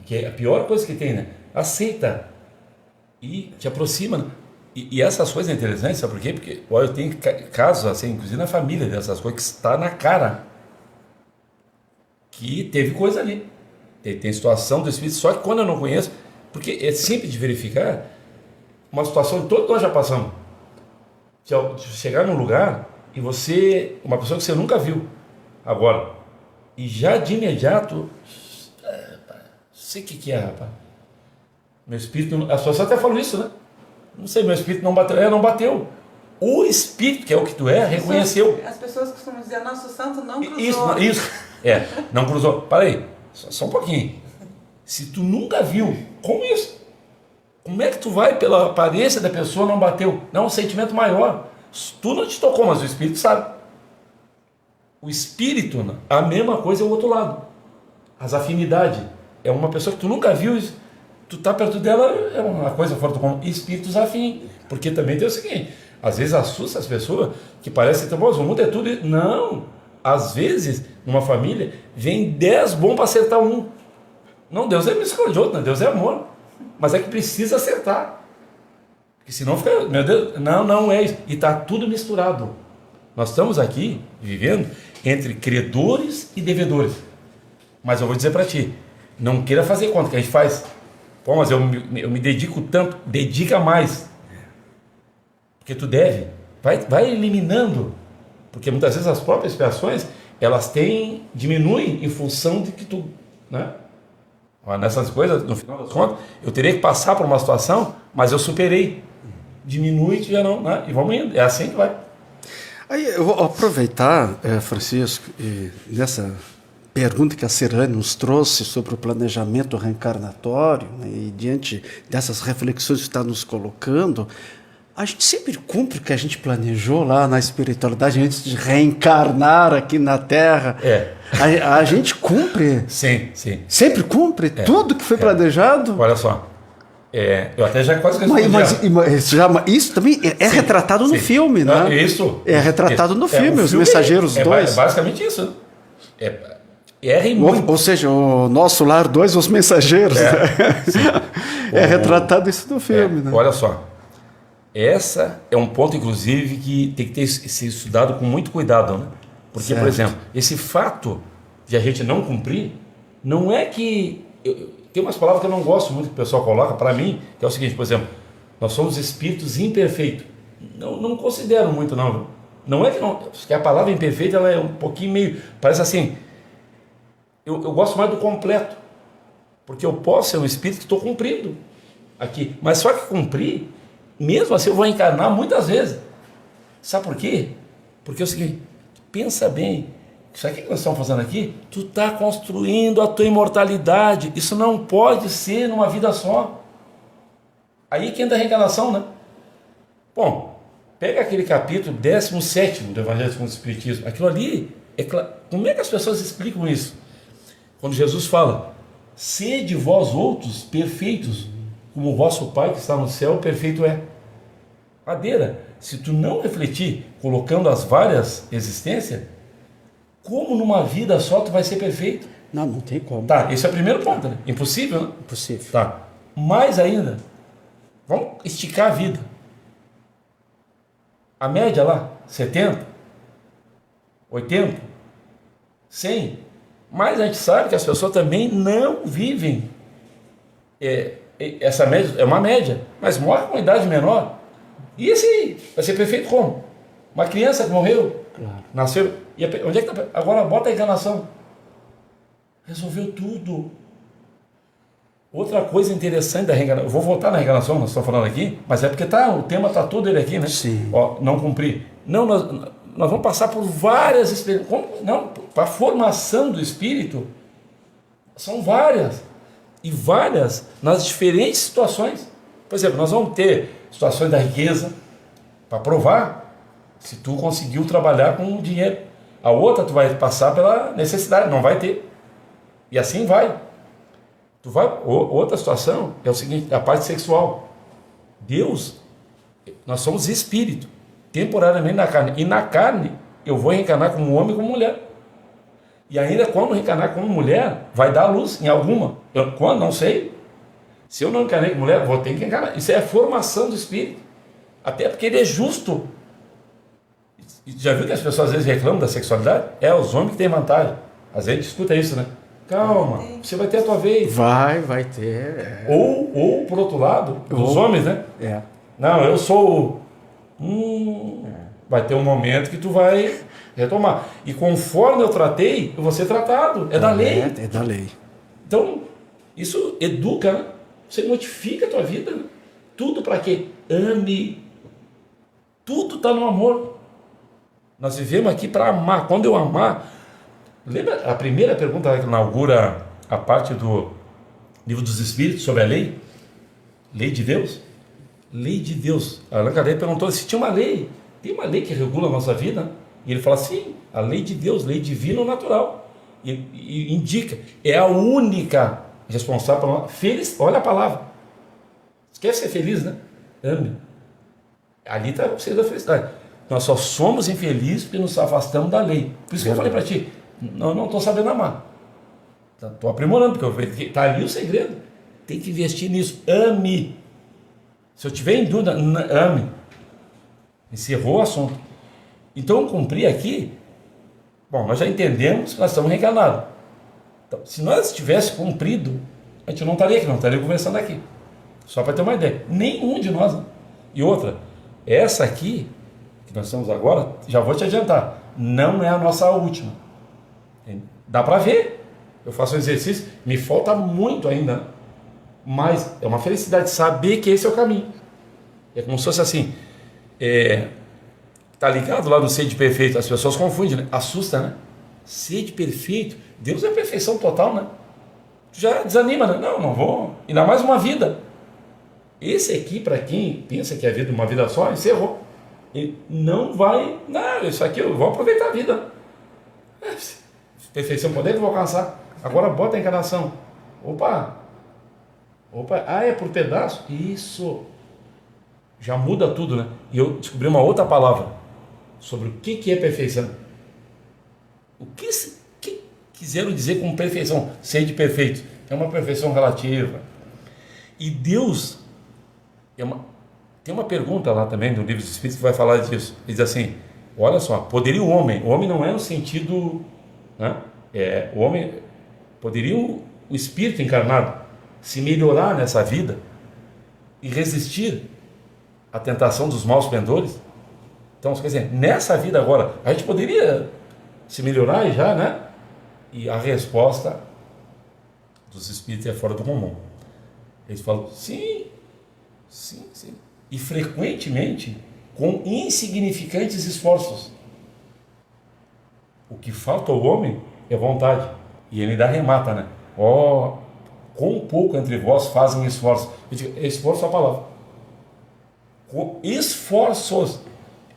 Que é a pior coisa que tem, né? Aceita e te aproxima, né? E essas coisas é interessantes, sabe por quê? Porque eu tenho casos, assim, inclusive na família, dessas coisas que está na cara que teve coisa ali. Tem situação do espírito, só que quando eu não conheço, porque é simples de verificar uma situação que todos nós já passamos. De chegar num lugar e você, uma pessoa que você nunca viu agora, e já de imediato, sei o que é, rapaz. Meu espírito, a pessoa até falou isso, né? Não sei, meu espírito não bateu. Não bateu. O espírito, que é o que tu é, reconheceu. As pessoas costumam dizer, nosso santo não cruzou. Isso. Não cruzou. Para aí, só um pouquinho. Se tu nunca viu, como isso? Como é que tu vai, pela aparência da pessoa, não bateu? Não, um sentimento maior. Tu não te tocou, mas o espírito sabe. O espírito, a mesma coisa é o outro lado. As afinidades. É uma pessoa que tu nunca viu, tu tá perto dela, é uma coisa fora do comum. Espíritos afins. Porque também tem o seguinte, às vezes assusta as pessoas que parecem que o mundo é tudo isso. Não. Às vezes, numa família, vem 10 bons para acertar um. Não, Deus é misericordioso, Deus é amor. Mas é que precisa acertar. Porque senão fica, meu Deus, não é isso. E está tudo misturado. Nós estamos aqui vivendo entre credores e devedores. Mas eu vou dizer para ti, não queira fazer conta que a gente faz. Pô, mas eu me dedico tanto, dedica mais. Porque tu deve. Vai eliminando. Porque muitas vezes as próprias expiações, elas diminuem em função de que tu, né? Nessas coisas, no final das contas, eu teria que passar por uma situação, mas eu superei. Diminui e já não, né? E vamos indo. É assim que vai. Aí eu vou aproveitar, Francisco, nessa pergunta que a Serrane nos trouxe sobre o planejamento reencarnatório, né, e diante dessas reflexões que está nos colocando, a gente sempre cumpre o que a gente planejou lá na espiritualidade antes de reencarnar aqui na Terra. A gente cumpre. Sim. Sempre cumpre tudo que foi planejado. Olha só. Eu até já quase respondi. Isso também é retratado no filme, né? Isso. É retratado no filme, Os Mensageiros 2. É basicamente isso. Ou seja, o Nosso Lar 2, Os Mensageiros. É retratado isso no filme, né? Olha só. Essa é um ponto, inclusive, que tem que ser estudado com muito cuidado, né? Porque, certo. Por exemplo, esse fato de a gente não cumprir, não é que... Tem umas palavras que eu não gosto muito que o pessoal coloca para mim, que é o seguinte, por exemplo, nós somos espíritos imperfeitos. Não considero muito, não. Não é que a palavra imperfeita, ela é um pouquinho meio... Parece assim... Eu gosto mais do completo. Porque eu posso ser um espírito que estou cumprindo aqui. Mas só que cumprir... Mesmo assim eu vou encarnar muitas vezes. Sabe por quê? Porque é o seguinte, pensa bem, isso aqui que nós estamos fazendo aqui, tu está construindo a tua imortalidade. Isso não pode ser numa vida só. Aí que entra a reencarnação, né? Bom, pega aquele capítulo 17º do Evangelho segundo o Espiritismo. Aquilo ali, como é que as pessoas explicam isso? Quando Jesus fala, sede vós outros perfeitos, como o vosso Pai que está no céu, perfeito é. Madeira, se tu não refletir, colocando as várias existências, como numa vida só tu vai ser perfeito? Não tem como. Tá, esse é o primeiro ponto, né? Impossível, né? Impossível. Tá. Mais ainda, vamos esticar a vida. A média lá, 70, 80, 100. Mas a gente sabe que as pessoas também não vivem. Essa média é uma média, mas morre com uma idade menor. E esse aí vai ser perfeito como? Uma criança que morreu, Claro. nasceu. E onde é que tá? Agora bota a encarnação. Resolveu tudo. Outra coisa interessante da reencarnação, eu vou voltar na reencarnação, nós estamos falando aqui, mas é porque o tema está todo ele aqui, né? Sim. Ó, não cumprir. Não, nós vamos passar por várias experiências. Não, para a formação do espírito, são várias. E várias nas diferentes situações. Por exemplo, nós vamos ter situações da riqueza, para provar se tu conseguiu trabalhar com o dinheiro. A outra tu vai passar pela necessidade, não vai ter. E assim vai. Outra situação é o seguinte, a parte sexual. Deus, nós somos espírito, temporariamente na carne. E na carne, eu vou reencarnar como homem e como mulher. E ainda quando reencarnar como mulher, vai dar luz em alguma. Quando? Não sei. Se eu não encarnei como mulher, vou ter que encarnar. Isso é a formação do espírito. Até porque ele é justo. Já viu que as pessoas às vezes reclamam da sexualidade? É os homens que têm vantagem. Às vezes a gente escuta isso, né? Calma, você vai ter a tua vez. Vai ter. Ou por outro lado, dos homens, né? Não, eu sou. Vai ter um momento que tu vai retomar. E conforme eu tratei, eu vou ser tratado. É da lei. É da lei. Então, isso educa, né? Você modifica a tua vida. Né? Tudo para quê? Ame. Tudo está no amor. Nós vivemos aqui para amar. Quando eu amar. Lembra a primeira pergunta que inaugura a parte do Livro dos Espíritos sobre a lei? Lei de Deus? Lei de Deus. Allan Kardec perguntou se tinha uma lei. Tem uma lei que regula a nossa vida? E ele fala assim, a lei de Deus, lei divina ou natural. E indica, é a única responsável feliz. Olha a palavra. Você quer ser feliz, né? Ame. Ali está o segredo da felicidade. Nós só somos infelizes porque nos afastamos da lei. Por isso que eu falei para ti, não estou sabendo amar. Estou aprimorando, porque está ali o segredo. Tem que investir nisso. Ame. Se eu tiver em dúvida, ame. Encerrou o assunto. Então eu cumpri aqui. Bom, nós já entendemos que nós estamos reencarnados. Então, se nós tivéssemos cumprido, a gente não estaria aqui, não estaria conversando aqui. Só para ter uma ideia. Nenhum de nós. Né? E outra, essa aqui, que nós estamos agora, já vou te adiantar, não é a nossa última. Dá para ver. Eu faço um exercício, me falta muito ainda. Né? Mas é uma felicidade saber que esse é o caminho. É como se fosse assim. Tá ligado lá no sede perfeito? As pessoas confundem, né? Assusta, né? Sede perfeito. Deus é a perfeição total, né? Tu já desanima, né? Não vou. Ainda mais uma vida. Esse aqui, para quem pensa que a vida é uma vida só, encerrou. Ele não vai. Não, isso aqui eu vou aproveitar a vida. Perfeição poder que eu vou alcançar. Agora bota a encarnação. Opa, é por pedaço? Isso. Já muda tudo, né? E eu descobri uma outra palavra sobre o que é perfeição. O que quiseram dizer com perfeição? Ser de perfeito. É uma perfeição relativa. E Deus, tem uma pergunta lá também do Livro dos Espíritos que vai falar disso. Ele diz assim, olha só, poderia o homem não é no sentido, né? O homem, poderia o espírito encarnado se melhorar nessa vida e resistir à tentação dos maus pendores? Então, quer dizer, nessa vida agora, a gente poderia se melhorar e já, né? E a resposta dos espíritos é fora do comum. Eles falam, sim. E frequentemente com insignificantes esforços. O que falta ao homem é vontade. E ele ainda remata, né? Quão pouco entre vós fazem esforço. Esforço é a palavra. Com esforços.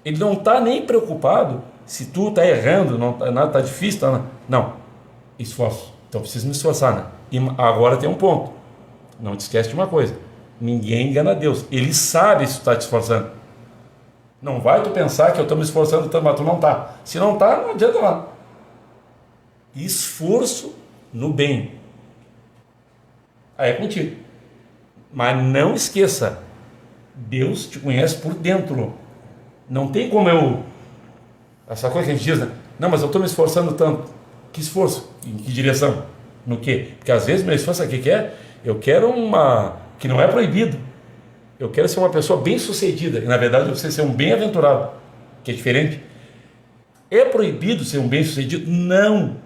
Ele não está nem preocupado se tu está errando, nada está difícil. Não. Esforço. Então preciso me esforçar, né? E agora tem um ponto. Não te esquece de uma coisa. Ninguém engana Deus. Ele sabe se tu está te esforçando. Não vai tu pensar que eu estou me esforçando tanto, mas tu não está. Se não está, não adianta nada. Esforço no bem, aí é contigo. Mas não esqueça, Deus te conhece por dentro. Não tem como essa coisa que a gente diz, né? Não, mas eu estou me esforçando tanto. Que esforço? Em que direção? No quê? Porque às vezes meu esforço aqui eu quero que não é proibido. Eu quero ser uma pessoa bem-sucedida. E na verdade você ser um bem-aventurado, que é diferente. É proibido ser um bem-sucedido? Não.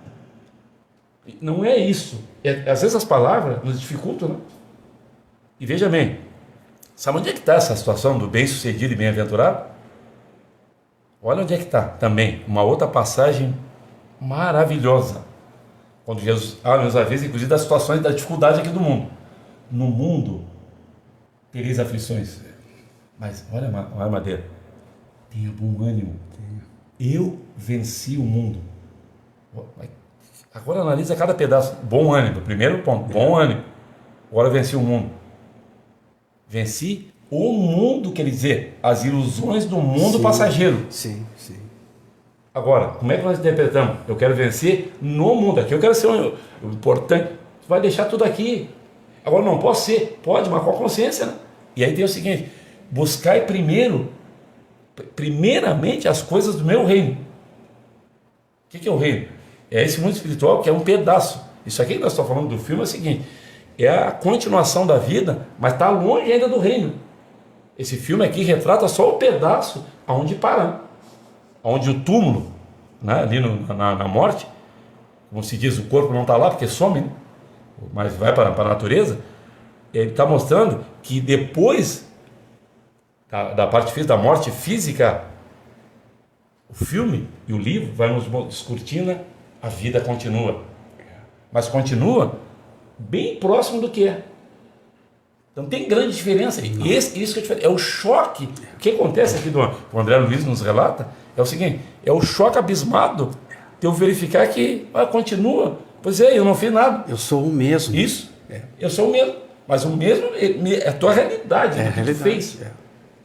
Não é isso. Às vezes as palavras nos dificultam, né? E veja bem, sabe onde é que está essa situação do bem-sucedido e bem-aventurado? Olha onde é que está também, uma outra passagem maravilhosa. Quando Jesus nos avisa, inclusive, das situações da dificuldade aqui do mundo. No mundo tereis aflições. Mas olha a madeira. Tenha bom ânimo. Eu venci o mundo. Agora analisa cada pedaço. Bom ânimo, primeiro ponto. Bom ânimo. Agora venci o mundo. Venci o mundo, quer dizer, as ilusões do mundo passageiro. Sim, sim. Agora, como é que nós interpretamos? Eu quero vencer no mundo. Aqui eu quero ser o importante. Você vai deixar tudo aqui. Agora não posso ser. Pode, mas com a consciência, né? E aí tem o seguinte: buscai primeiramente as coisas do meu reino. O que é o reino? É esse mundo espiritual que é um pedaço. Isso aqui que nós estamos falando do filme é o seguinte: é a continuação da vida, mas está longe ainda do reino. Esse filme aqui retrata só o pedaço aonde para, onde o túmulo, né, ali na morte, como se diz, o corpo não está lá porque some, né, mas vai para a natureza. Ele está mostrando que depois da parte física, da morte física, o filme e o livro vai nos descortina, a vida continua, mas continua bem próximo do que é. Então tem grande diferença. Isso que é diferente. É o choque. O que acontece aqui o André Luiz nos relata é o seguinte: é o choque abismado de eu verificar que continua. Pois é, eu não fiz nada. Eu sou o mesmo. Isso. Eu sou o mesmo. Mas o mesmo é a tua realidade, é a realidade, que tu fez.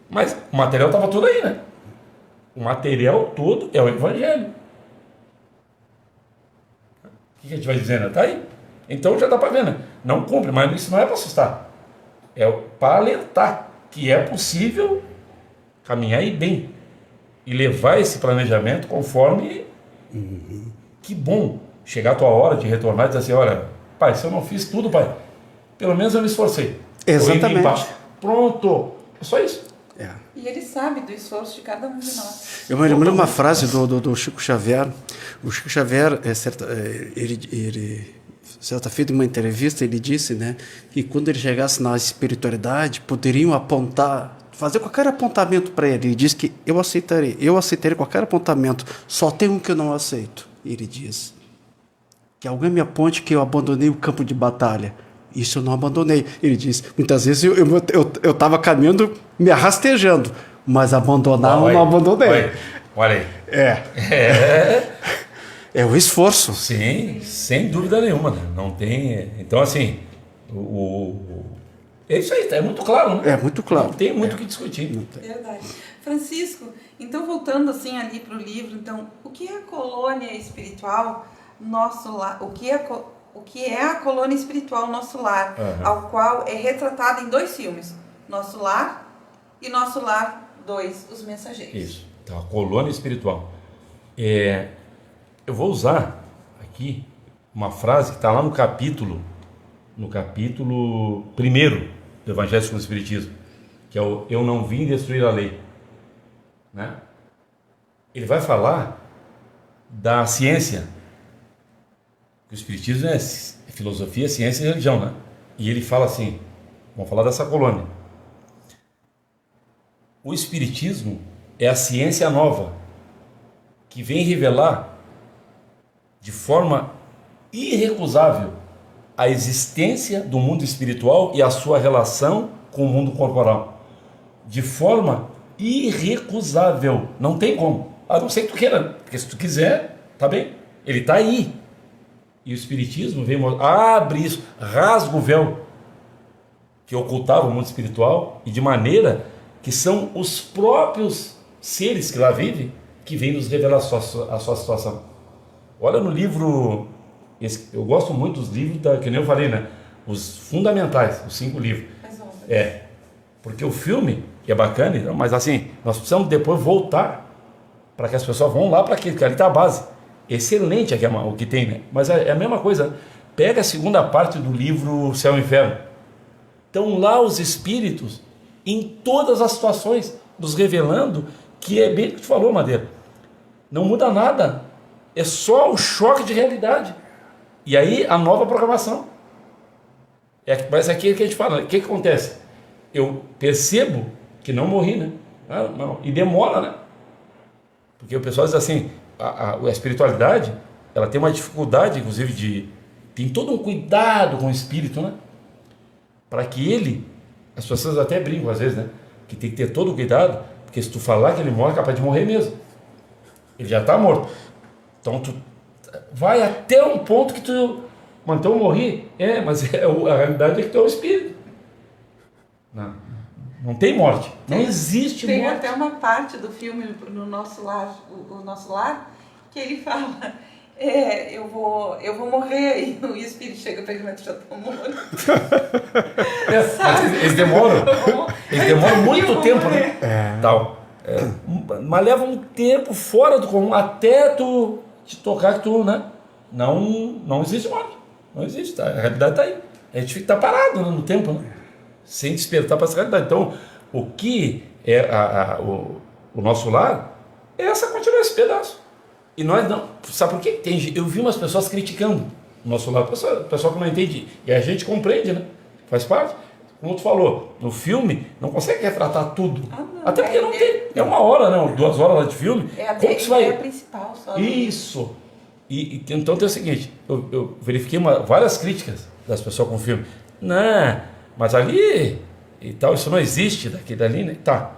Mas o material estava todo aí, né? O material todo é o Evangelho. O que a gente vai dizendo? Está aí. Então já dá para ver, né? Não cumpre, mas isso não é para assustar. É para alertar que é possível caminhar e bem. E levar esse planejamento conforme... Que bom chegar a tua hora de retornar e dizer assim: olha, pai, se eu não fiz tudo, pai, pelo menos eu me esforcei. Exatamente. Pronto. É só isso. E ele sabe do esforço de cada um de nós. Eu me lembro uma frase do Chico Xavier. O Chico Xavier, certa feita em uma entrevista, ele disse, né, que quando ele chegasse na espiritualidade, poderiam fazer qualquer apontamento para ele. Ele disse que eu aceitaria qualquer apontamento, só tem um que eu não aceito. Ele diz que alguém me aponte que eu abandonei o campo de batalha. Isso eu não abandonei. Ele diz, muitas vezes eu estava caminhando, me arrastejando, mas abandonar eu não abandonei. Olha aí. É o esforço. Sim, sem dúvida nenhuma, né? Não tem... Então, assim, é isso aí, é muito claro, né? É muito claro. Não tem muito o que discutir. Verdade. Francisco, então voltando assim ali para o livro, então, o que é a colônia espiritual, nosso lar? O que é a colônia espiritual, nosso lar, ao qual é retratado em 2 filmes, Nosso Lar e Nosso Lar 2, Os Mensageiros. Isso, então a colônia espiritual. Eu vou usar aqui uma frase que está lá no capítulo 1º do Evangelho segundo o Espiritismo, que é o Eu não vim destruir a lei, né? Ele vai falar da ciência. O Espiritismo é filosofia, ciência e religião, né? E ele fala assim, vamos falar dessa colônia. O Espiritismo é a ciência nova que vem revelar de forma irrecusável a existência do mundo espiritual e a sua relação com o mundo corporal. De forma irrecusável. Não tem como. A não ser que tu queira. Porque se tu quiser, tá bem. Ele está aí. E o Espiritismo vem abre isso, rasga o véu que ocultava o mundo espiritual, e de maneira que são os próprios seres que lá vivem que vêm nos revelar a sua situação. Olha no livro eu gosto muito dos livros, que nem eu falei, né? Os fundamentais, os 5 livros. Porque o filme é bacana, mas assim, nós precisamos depois voltar para que as pessoas vão lá para aquilo, que ali está a base. Excelente aqui o que tem, né? Mas é a mesma coisa. Pega a segunda parte do livro Céu e Inferno. Estão lá os espíritos, em todas as situações, nos revelando que é bem o que tu falou, Madeira. Não muda nada. É só o choque de realidade. E aí a nova programação. Mas aqui é que a gente fala, o que acontece? Eu percebo que não morri, né? Não. E demora, né? Porque o pessoal diz assim, a espiritualidade, ela tem uma dificuldade, inclusive, tem todo um cuidado com o espírito, né? Para que as pessoas até brincam às vezes, né? Que tem que ter todo o cuidado, porque se tu falar que ele morre, é capaz de morrer mesmo. Ele já está morto. Então tu vai até um ponto que tu... Mas então eu morri? Mas a realidade é que tu é o espírito. Não tem morte. Não existe morte. Tem até uma parte do filme no Nosso Lar, o Nosso Lar, que ele fala, eu vou morrer, e o espírito chega para ele, mas tu já tá morto. Mas eles demoram muito tempo, né? Mas leva um tempo fora do comum, até tu te tocar que tu, né? Não existe morte. Não existe, a realidade está aí. A gente fica parado, né, no tempo, né? Sem despertar para essa realidade. Então, o que é o nosso lar é continuar esse pedaço. E nós não. Sabe por quê? Eu vi umas pessoas criticando o nosso lar, pessoal que não entende. E a gente compreende, né? Faz parte. Como tu falou, no filme não consegue retratar tudo. Não, até porque não tem. É 1 hora, né? 2 horas lá de filme. Como que você vai... É a principal só. Isso. Então tem o seguinte, eu verifiquei várias críticas das pessoas com o filme. Não, mas ali e tal, isso não existe daqui dali, né? Tá.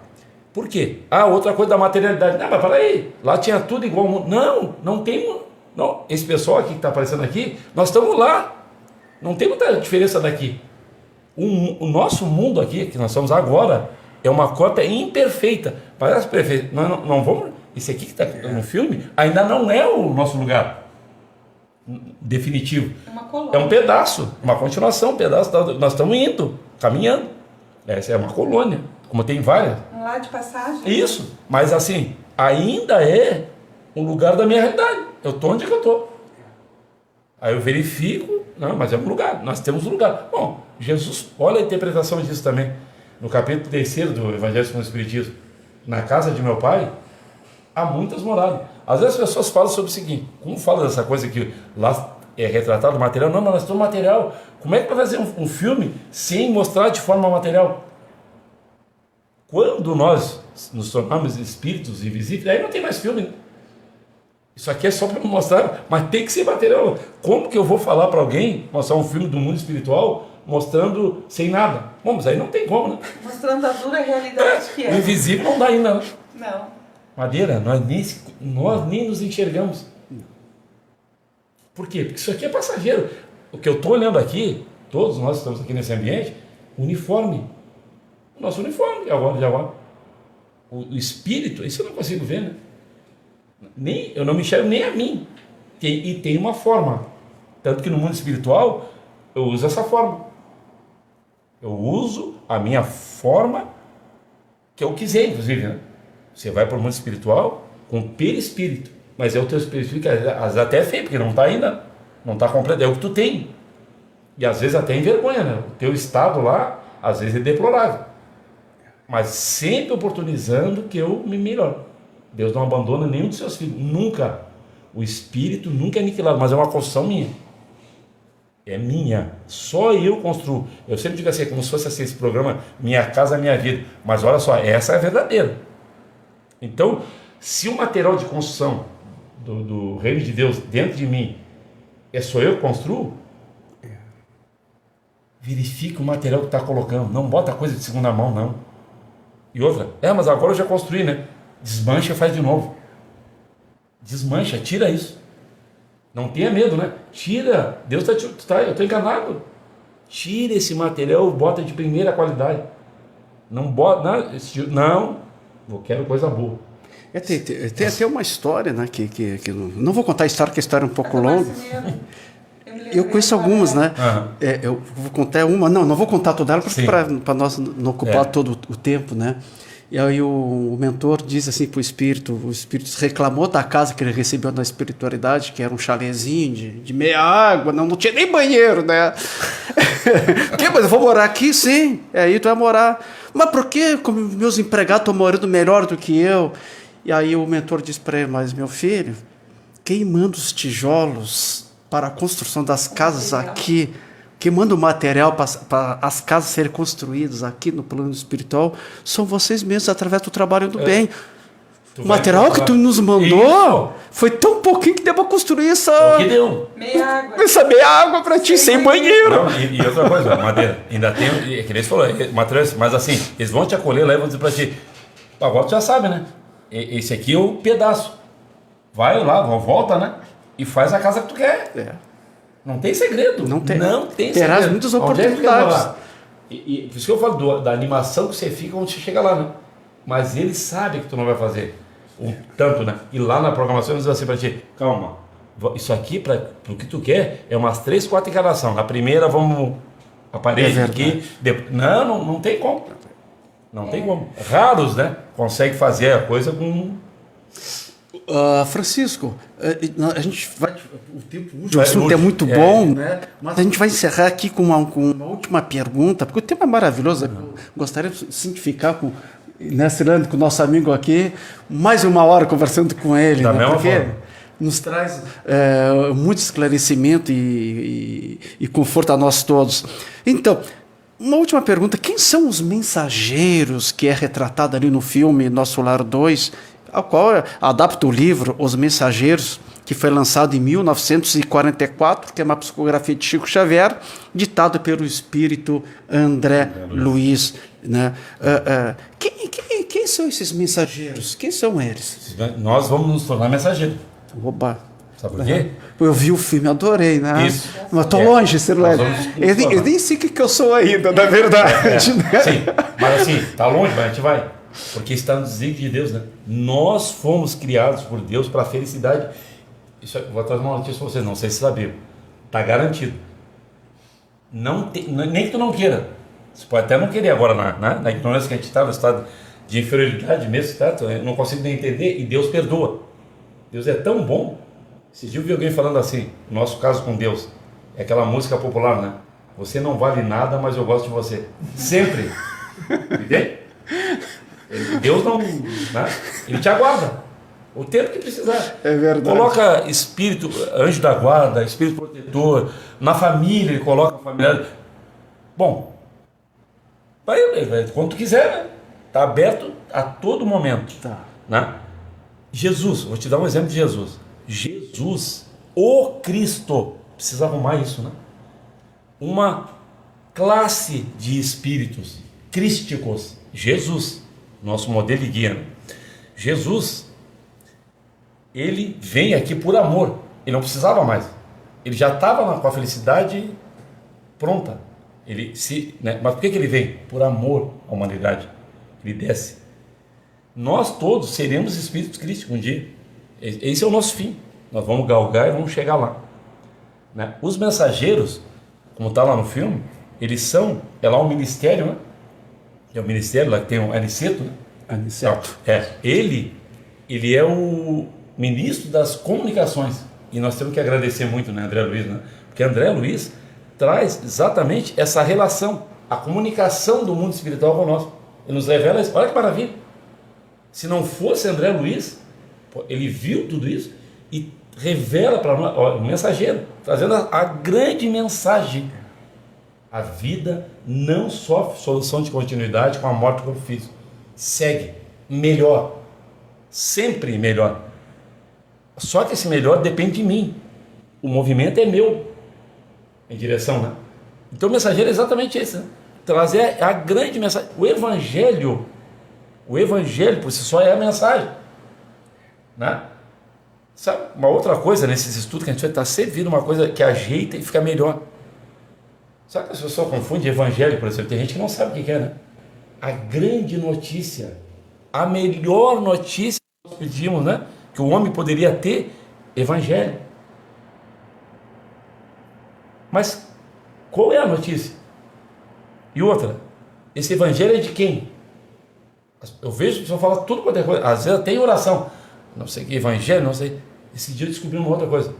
Por quê? Outra coisa da materialidade. Não, mas peraí, lá tinha tudo igual ao mundo. Não tem. Não. Esse pessoal aqui que está aparecendo aqui, nós estamos lá. Não tem muita diferença daqui. O nosso mundo aqui, que nós estamos agora, é uma cópia imperfeita. Parece perfeito. Nós não vamos. Esse aqui que está no filme ainda não é o nosso lugar definitivo. É um pedaço, uma continuação, um pedaço. Nós estamos indo, caminhando. Essa é uma colônia, como tem várias. Um lar de passagem. Isso, mas assim, ainda é um lugar da minha realidade. Eu estou onde que eu estou. Aí eu verifico, não, mas é um lugar, nós temos um lugar. Bom, Jesus, olha a interpretação disso também. No capítulo 3 do Evangelho segundo o Espiritismo. Na casa de meu pai, há muitas moradas. Às vezes as pessoas falam sobre o seguinte, como fala dessa coisa que lá é retratado material, não, mas nós temos material. Como é que vai fazer um filme sem mostrar de forma material? Quando nós nos tornamos espíritos invisíveis, aí não tem mais filme, né? Isso aqui é só para mostrar, mas tem que ser material. Como que eu vou falar para alguém, mostrar um filme do mundo espiritual, mostrando sem nada? Bom, mas aí não tem como, né? Mostrando a dura realidade que é. O invisível não dá ainda, né? Não. Madeira, nós nem nos enxergamos. Por quê? Porque isso aqui é passageiro. O que eu estou olhando aqui, todos nós estamos aqui nesse ambiente, uniforme. O nosso uniforme, de agora. O espírito, isso eu não consigo ver, né? Eu não me enxergo nem a mim. E tem uma forma. Tanto que no mundo espiritual, eu uso essa forma. Eu uso a minha forma que eu quiser, inclusive, né? Você vai para o mundo espiritual com perispírito. Mas é o teu espírito que às vezes até é feio, porque não está ainda, não está completo, é o que tu tem. E às vezes até envergonha, né? O teu estado lá, às vezes é deplorável. Mas sempre oportunizando que eu me melhore. Deus não abandona nenhum de seus filhos, nunca. O espírito nunca é aniquilado, mas é uma construção minha. É minha, só eu construo. Eu sempre digo assim, como se fosse assim, esse programa, Minha Casa Minha Vida. Mas olha só, essa é a verdadeira. Então, se o material de construção do reino de Deus dentro de mim só eu que construo, verifica o material que está colocando. Não bota coisa de segunda mão, não. E outra, mas agora eu já construí, né? Desmancha e faz de novo. Desmancha, tira isso. Não tenha medo, né? Tira. Deus eu estou enganado. Tira esse material, bota de primeira qualidade. Não bota, não. Eu quero coisa boa. Tem até uma história, né? Que não vou contar a história, que a história é um pouco longa. Eu conheço algumas, né? Aham. Eu vou contar uma, não vou contar toda ela, porque Sim. para nós não ocupar todo o tempo, né? E aí o mentor diz assim para o espírito reclamou da casa que ele recebeu na espiritualidade, que era um chalezinho de meia água, não tinha nem banheiro, né? Mas eu vou morar aqui, sim. Aí tu vai morar. Mas por que como meus empregados estão morando melhor do que eu? E aí o mentor diz para ele, mas meu filho, quem manda os tijolos para a construção das casas aqui, quem manda o material para as casas serem construídas aqui no plano espiritual, são vocês mesmos, através do trabalho do bem. O material que tu nos mandou foi tão pouquinho que deu para construir O que deu? essa meia água para ti, sem banheiro. Não, e outra coisa, madeira, ainda tem, que nem você falou, materiais, mas assim, eles vão te acolher lá e vão dizer para ti, agora tu já sabe, né? Esse aqui é o pedaço. Vai lá, volta, né? E faz a casa que tu quer. Não tem segredo. Não tem segredo. Terás muitas oportunidades. E por isso que eu falo da animação que você fica quando você chega lá, né? Mas ele sabe que tu não vai fazer um tanto, né? E lá na programação eles dizem assim pra ti, calma, isso aqui, pro que tu quer, é umas 3, 4 encarnações. Na primeira vamos a parede aqui. Não tem como. Não tem como. Raros, né? Conseguem fazer a coisa com... Francisco, a gente vai. O assunto é muito bom, né? Mas a gente vai encerrar aqui com uma última pergunta, porque o tema é maravilhoso. Eu gostaria de simplificar com o nosso amigo aqui, mais uma hora conversando com ele, da né? mesma Porque forma. nos traz muito esclarecimento e conforto a nós todos. Então, uma última pergunta: quem são os mensageiros que é retratado ali no filme Nosso Lar 2? Ao qual adapta o livro Os Mensageiros, que foi lançado em 1944, que é uma psicografia de Chico Xavier, ditado pelo espírito André Luiz. Né? Quem são esses mensageiros? Quem são eles? Nós vamos nos tornar mensageiros. Oba! Sabe por quê? Eu vi o filme, adorei, né? Isso. Mas estou longe, Cirlene. Eu nem sei o que eu sou ainda, na verdade. Né? Sim, mas assim, tá longe, mas a gente vai. Porque está no desígnio de Deus, né? Nós fomos criados por Deus para a felicidade. Isso, vou trazer uma notícia para vocês, não sei se sabiam. Está garantido. Nem que tu não queira. Você pode até não querer agora, na ignorância que a gente está, no estado de inferioridade mesmo, tá? Eu não consigo nem entender, e Deus perdoa. Deus é tão bom. Esses dias eu vi alguém falando assim, no nosso caso com Deus, é aquela música popular, né? Você não vale nada, mas eu gosto de você. Sempre. Entende? Deus não, né? Ele te aguarda o tempo que precisar. É verdade. Coloca espírito, anjo da guarda, espírito protetor, na família, ele coloca familiar. Bom, vai, quando tu quiser, né? Tá aberto a todo momento. Tá. Né? Jesus, vou te dar um exemplo de Jesus. Jesus, o Cristo, precisa arrumar isso, né? Uma classe de espíritos crísticos. Jesus, nosso modelo e guia. Jesus, ele vem aqui por amor. Ele não precisava mais. Ele já estava com a felicidade pronta. Né? Mas por que ele vem? Por amor à humanidade. Ele desce. Nós todos seremos espíritos crísticos um dia. Esse é o nosso fim. Nós vamos galgar e vamos chegar lá. Né? Os mensageiros, como está lá no filme, eles são, é lá um ministério, né? É o ministério lá que tem o Aniceto, né? Aniceto. Ele é o ministro das comunicações. E nós temos que agradecer muito, né, André Luiz, né? Porque André Luiz traz exatamente essa relação, a comunicação do mundo espiritual com nós. Ele nos revela isso. Olha que maravilha. Se não fosse André Luiz, ele viu tudo isso e revela para nós, o mensageiro, trazendo a grande mensagem. A vida não sofre solução de continuidade com a morte do corpo físico. Segue melhor, sempre melhor. Só que esse melhor depende de mim. O movimento é meu em direção, né? Então o mensageiro é exatamente esse, né? Trazer a grande mensagem. O evangelho por si só é a mensagem, né? Sabe, uma outra coisa nesses estudos que a gente vai estar servindo uma coisa que ajeita e fica melhor. Sabe que as pessoas confundem evangelho, por exemplo? Tem gente que não sabe o que é, né? A grande notícia, a melhor notícia que nós pedimos, né? Que o homem poderia ter, evangelho. Mas qual é a notícia? E outra, esse evangelho é de quem? Eu vejo a pessoa falar tudo quanto é coisa, às vezes até em oração. Não sei que evangelho, não sei. Esse dia eu descobri uma outra coisa.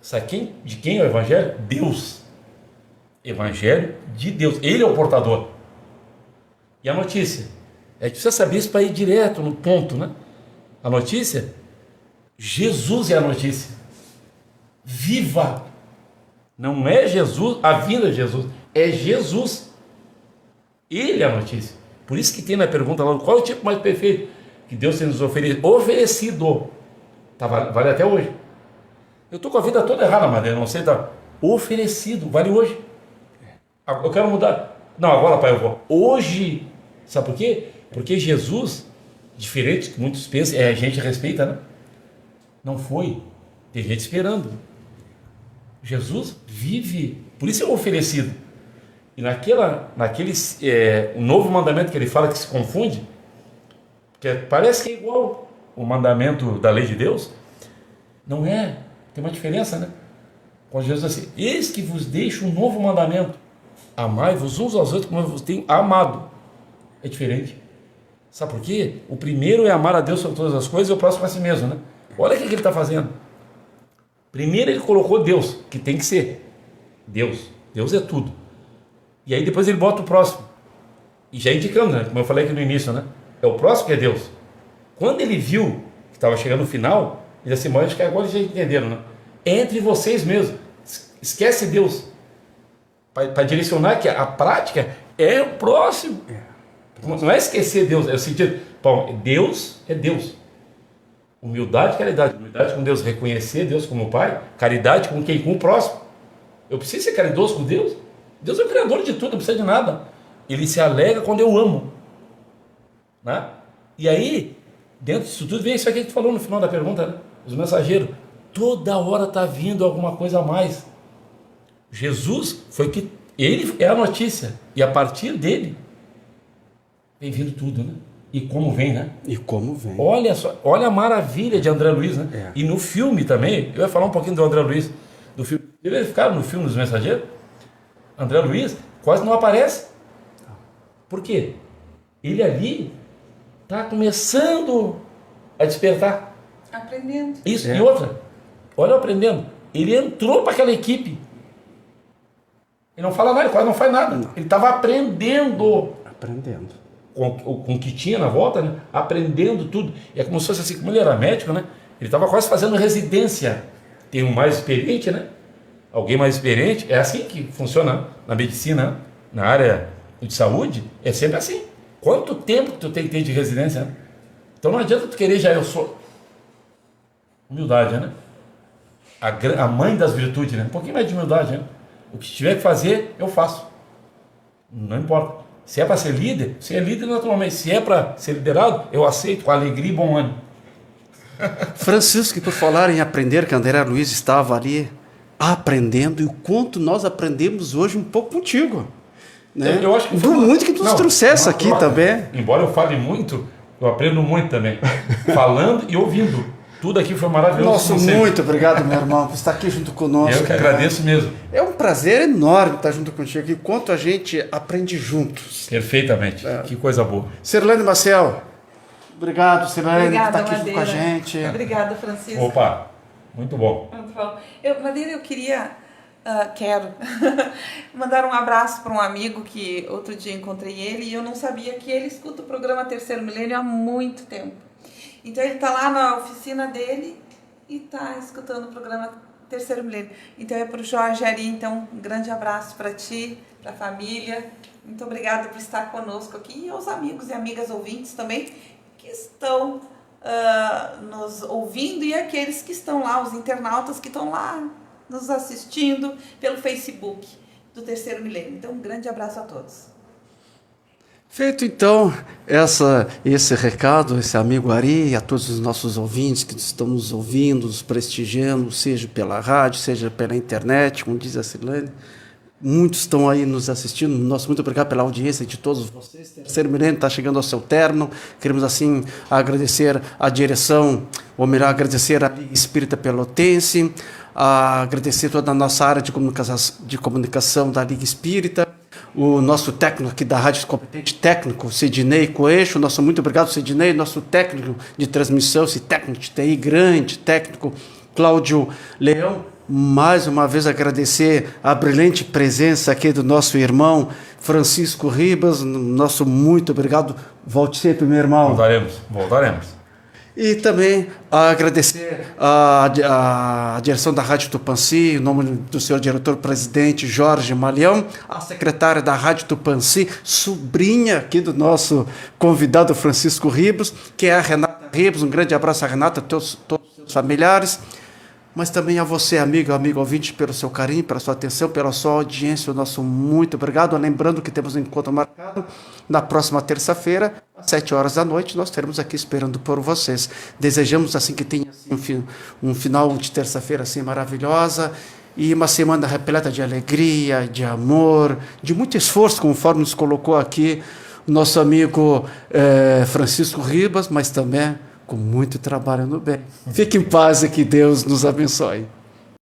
Sabe de quem é o evangelho? Deus. Evangelho de Deus. Ele é o portador. E a notícia? É que precisa saber isso para ir direto no ponto, né? A notícia? Jesus é a notícia. Viva! Não é Jesus, a vinda de Jesus. É Jesus. Ele é a notícia. Por isso que tem na pergunta lá, qual é o tipo mais perfeito que Deus tem nos oferecido? Tá, vale até hoje. Eu estou com a vida toda errada, mas eu não sei, tá? Oferecido, vale hoje. Eu quero mudar. Não, agora, pai, eu vou. Hoje. Sabe por quê? Porque Jesus, diferente do que muitos pensam, a gente respeita, né? Não foi. Tem gente esperando. Jesus vive. Por isso é oferecido. E o novo mandamento que ele fala que se confunde, que parece que é igual o mandamento da lei de Deus, não é. Tem uma diferença, né? Quando Jesus diz assim, eis que vos deixo um novo mandamento, amai-vos uns aos outros como eu vos tenho amado. É diferente. Sabe por quê? O primeiro é amar a Deus sobre todas as coisas e o próximo a si mesmo, né? Olha o que ele está fazendo. Primeiro ele colocou Deus, que tem que ser Deus. Deus é tudo. E aí depois ele bota o próximo. E já indicando, né? Como eu falei aqui no início, né? É o próximo que é Deus. Quando ele viu que estava chegando no final, ele disse assim, acho que agora já entenderam, né? É entre vocês mesmo. Esquece Deus. Para direcionar que a prática é o próximo. Não é esquecer Deus, é o sentido. Bom, Deus é Deus. Humildade e caridade. Humildade com Deus, reconhecer Deus como Pai. Caridade com quem? Com o próximo. Eu preciso ser caridoso com Deus. Deus é o criador de tudo, não precisa de nada. Ele se alegra quando eu amo. Né? E aí, dentro disso tudo, vem isso aqui que tu falou no final da pergunta, né? Os mensageiros. Toda hora está vindo alguma coisa a mais. Jesus foi que ele é a notícia. E a partir dele vem vindo tudo, né? E como vem, né? E como vem. Olha só, olha a maravilha de André Luiz, né? É. E no filme também, eu ia falar um pouquinho do André Luiz, do filme. Eles ficaram no filme dos Mensageiros? André Luiz quase não aparece. Por quê? Ele ali está começando a despertar. Aprendendo. Isso, e outra, olha aprendendo. Ele entrou para aquela equipe. Ele não fala nada, ele quase não faz nada. Ele estava aprendendo. Aprendendo. Com o que tinha na volta, né? Aprendendo tudo. É como se fosse assim, como ele era médico, né? Ele estava quase fazendo residência. Tem um mais experiente, né? Alguém mais experiente. É assim que funciona na medicina, na área de saúde. É sempre assim. Quanto tempo que tu tem que ter de residência, né? Então não adianta tu querer já eu sou. Humildade, né? A mãe das virtudes, né? Um pouquinho mais de humildade, né? O que tiver que fazer, eu faço. Não importa. Se é para ser líder, você é líder naturalmente. Se é para ser liderado, eu aceito com alegria e bom ânimo. Francisco, por falar em aprender, que André Luiz estava ali aprendendo, e o quanto nós aprendemos hoje um pouco contigo. Né? Eu acho que foi muito que tu nos trouxesse aqui também. Embora eu fale muito, eu aprendo muito também. Falando e ouvindo. Tudo aqui foi maravilhoso. Nossa, muito obrigado, meu irmão, por estar aqui junto conosco. Eu que agradeço mesmo. É um prazer enorme estar junto contigo aqui, quanto a gente aprende juntos. Perfeitamente. Que coisa boa. Sirlane Maciel, obrigado, Sirlane, por estar aqui junto com a gente. Obrigada, Francisco. Opa, muito bom. Muito bom. Madeira, eu queria, quero mandar um abraço para um amigo que outro dia encontrei ele e eu não sabia que ele escuta o programa Terceiro Milênio há muito tempo. Então ele está lá na oficina dele e está escutando o programa Terceiro Milênio. Então é para o Jorge Ari, então um grande abraço para ti, para a família. Muito obrigada por estar conosco aqui e aos amigos e amigas ouvintes também que estão nos ouvindo e aqueles que estão lá, os internautas que estão lá nos assistindo pelo Facebook do Terceiro Milênio. Então um grande abraço a todos. Feito então esse recado, esse amigo Ari, a todos os nossos ouvintes que estão nos ouvindo, nos prestigiando, seja pela rádio, seja pela internet, como diz a Sirlane, Muitos estão aí nos assistindo. Nosso muito obrigado pela audiência de todos vocês. Terceiro milênio está chegando ao seu término. Queremos, assim, agradecer a direção, ou melhor, agradecer a Liga Espírita Pelotense, agradecer toda a nossa área de comunicação da Liga Espírita, o nosso técnico aqui da Rádio Competente Técnico, Sidney Coeixo. Nosso muito obrigado, Sidney, nosso técnico de transmissão, esse técnico de TI grande, técnico Cláudio Leão. Mais uma vez agradecer a brilhante presença aqui do nosso irmão Francisco Ribas. Nosso muito obrigado. Volte sempre, meu irmão. Voltaremos. E também agradecer a direção da Rádio Tupãssi, em nome do senhor diretor-presidente Jorge Malião, a secretária da Rádio Tupãssi, sobrinha aqui do nosso convidado Francisco Ribas, que é a Renata Ribas. Um grande abraço a Renata, todos os seus familiares. Mas também a você, amigo ouvinte, pelo seu carinho, pela sua atenção, pela sua audiência, o nosso muito obrigado. Lembrando que temos um encontro marcado na próxima terça-feira, às 7 horas da noite, nós estaremos aqui esperando por vocês. Desejamos assim que tenha assim, um final de terça-feira assim maravilhosa e uma semana repleta de alegria, de amor, de muito esforço, conforme nos colocou aqui o nosso amigo Francisco Ribas, mas também com muito trabalho no bem. Fique em paz e que Deus nos abençoe.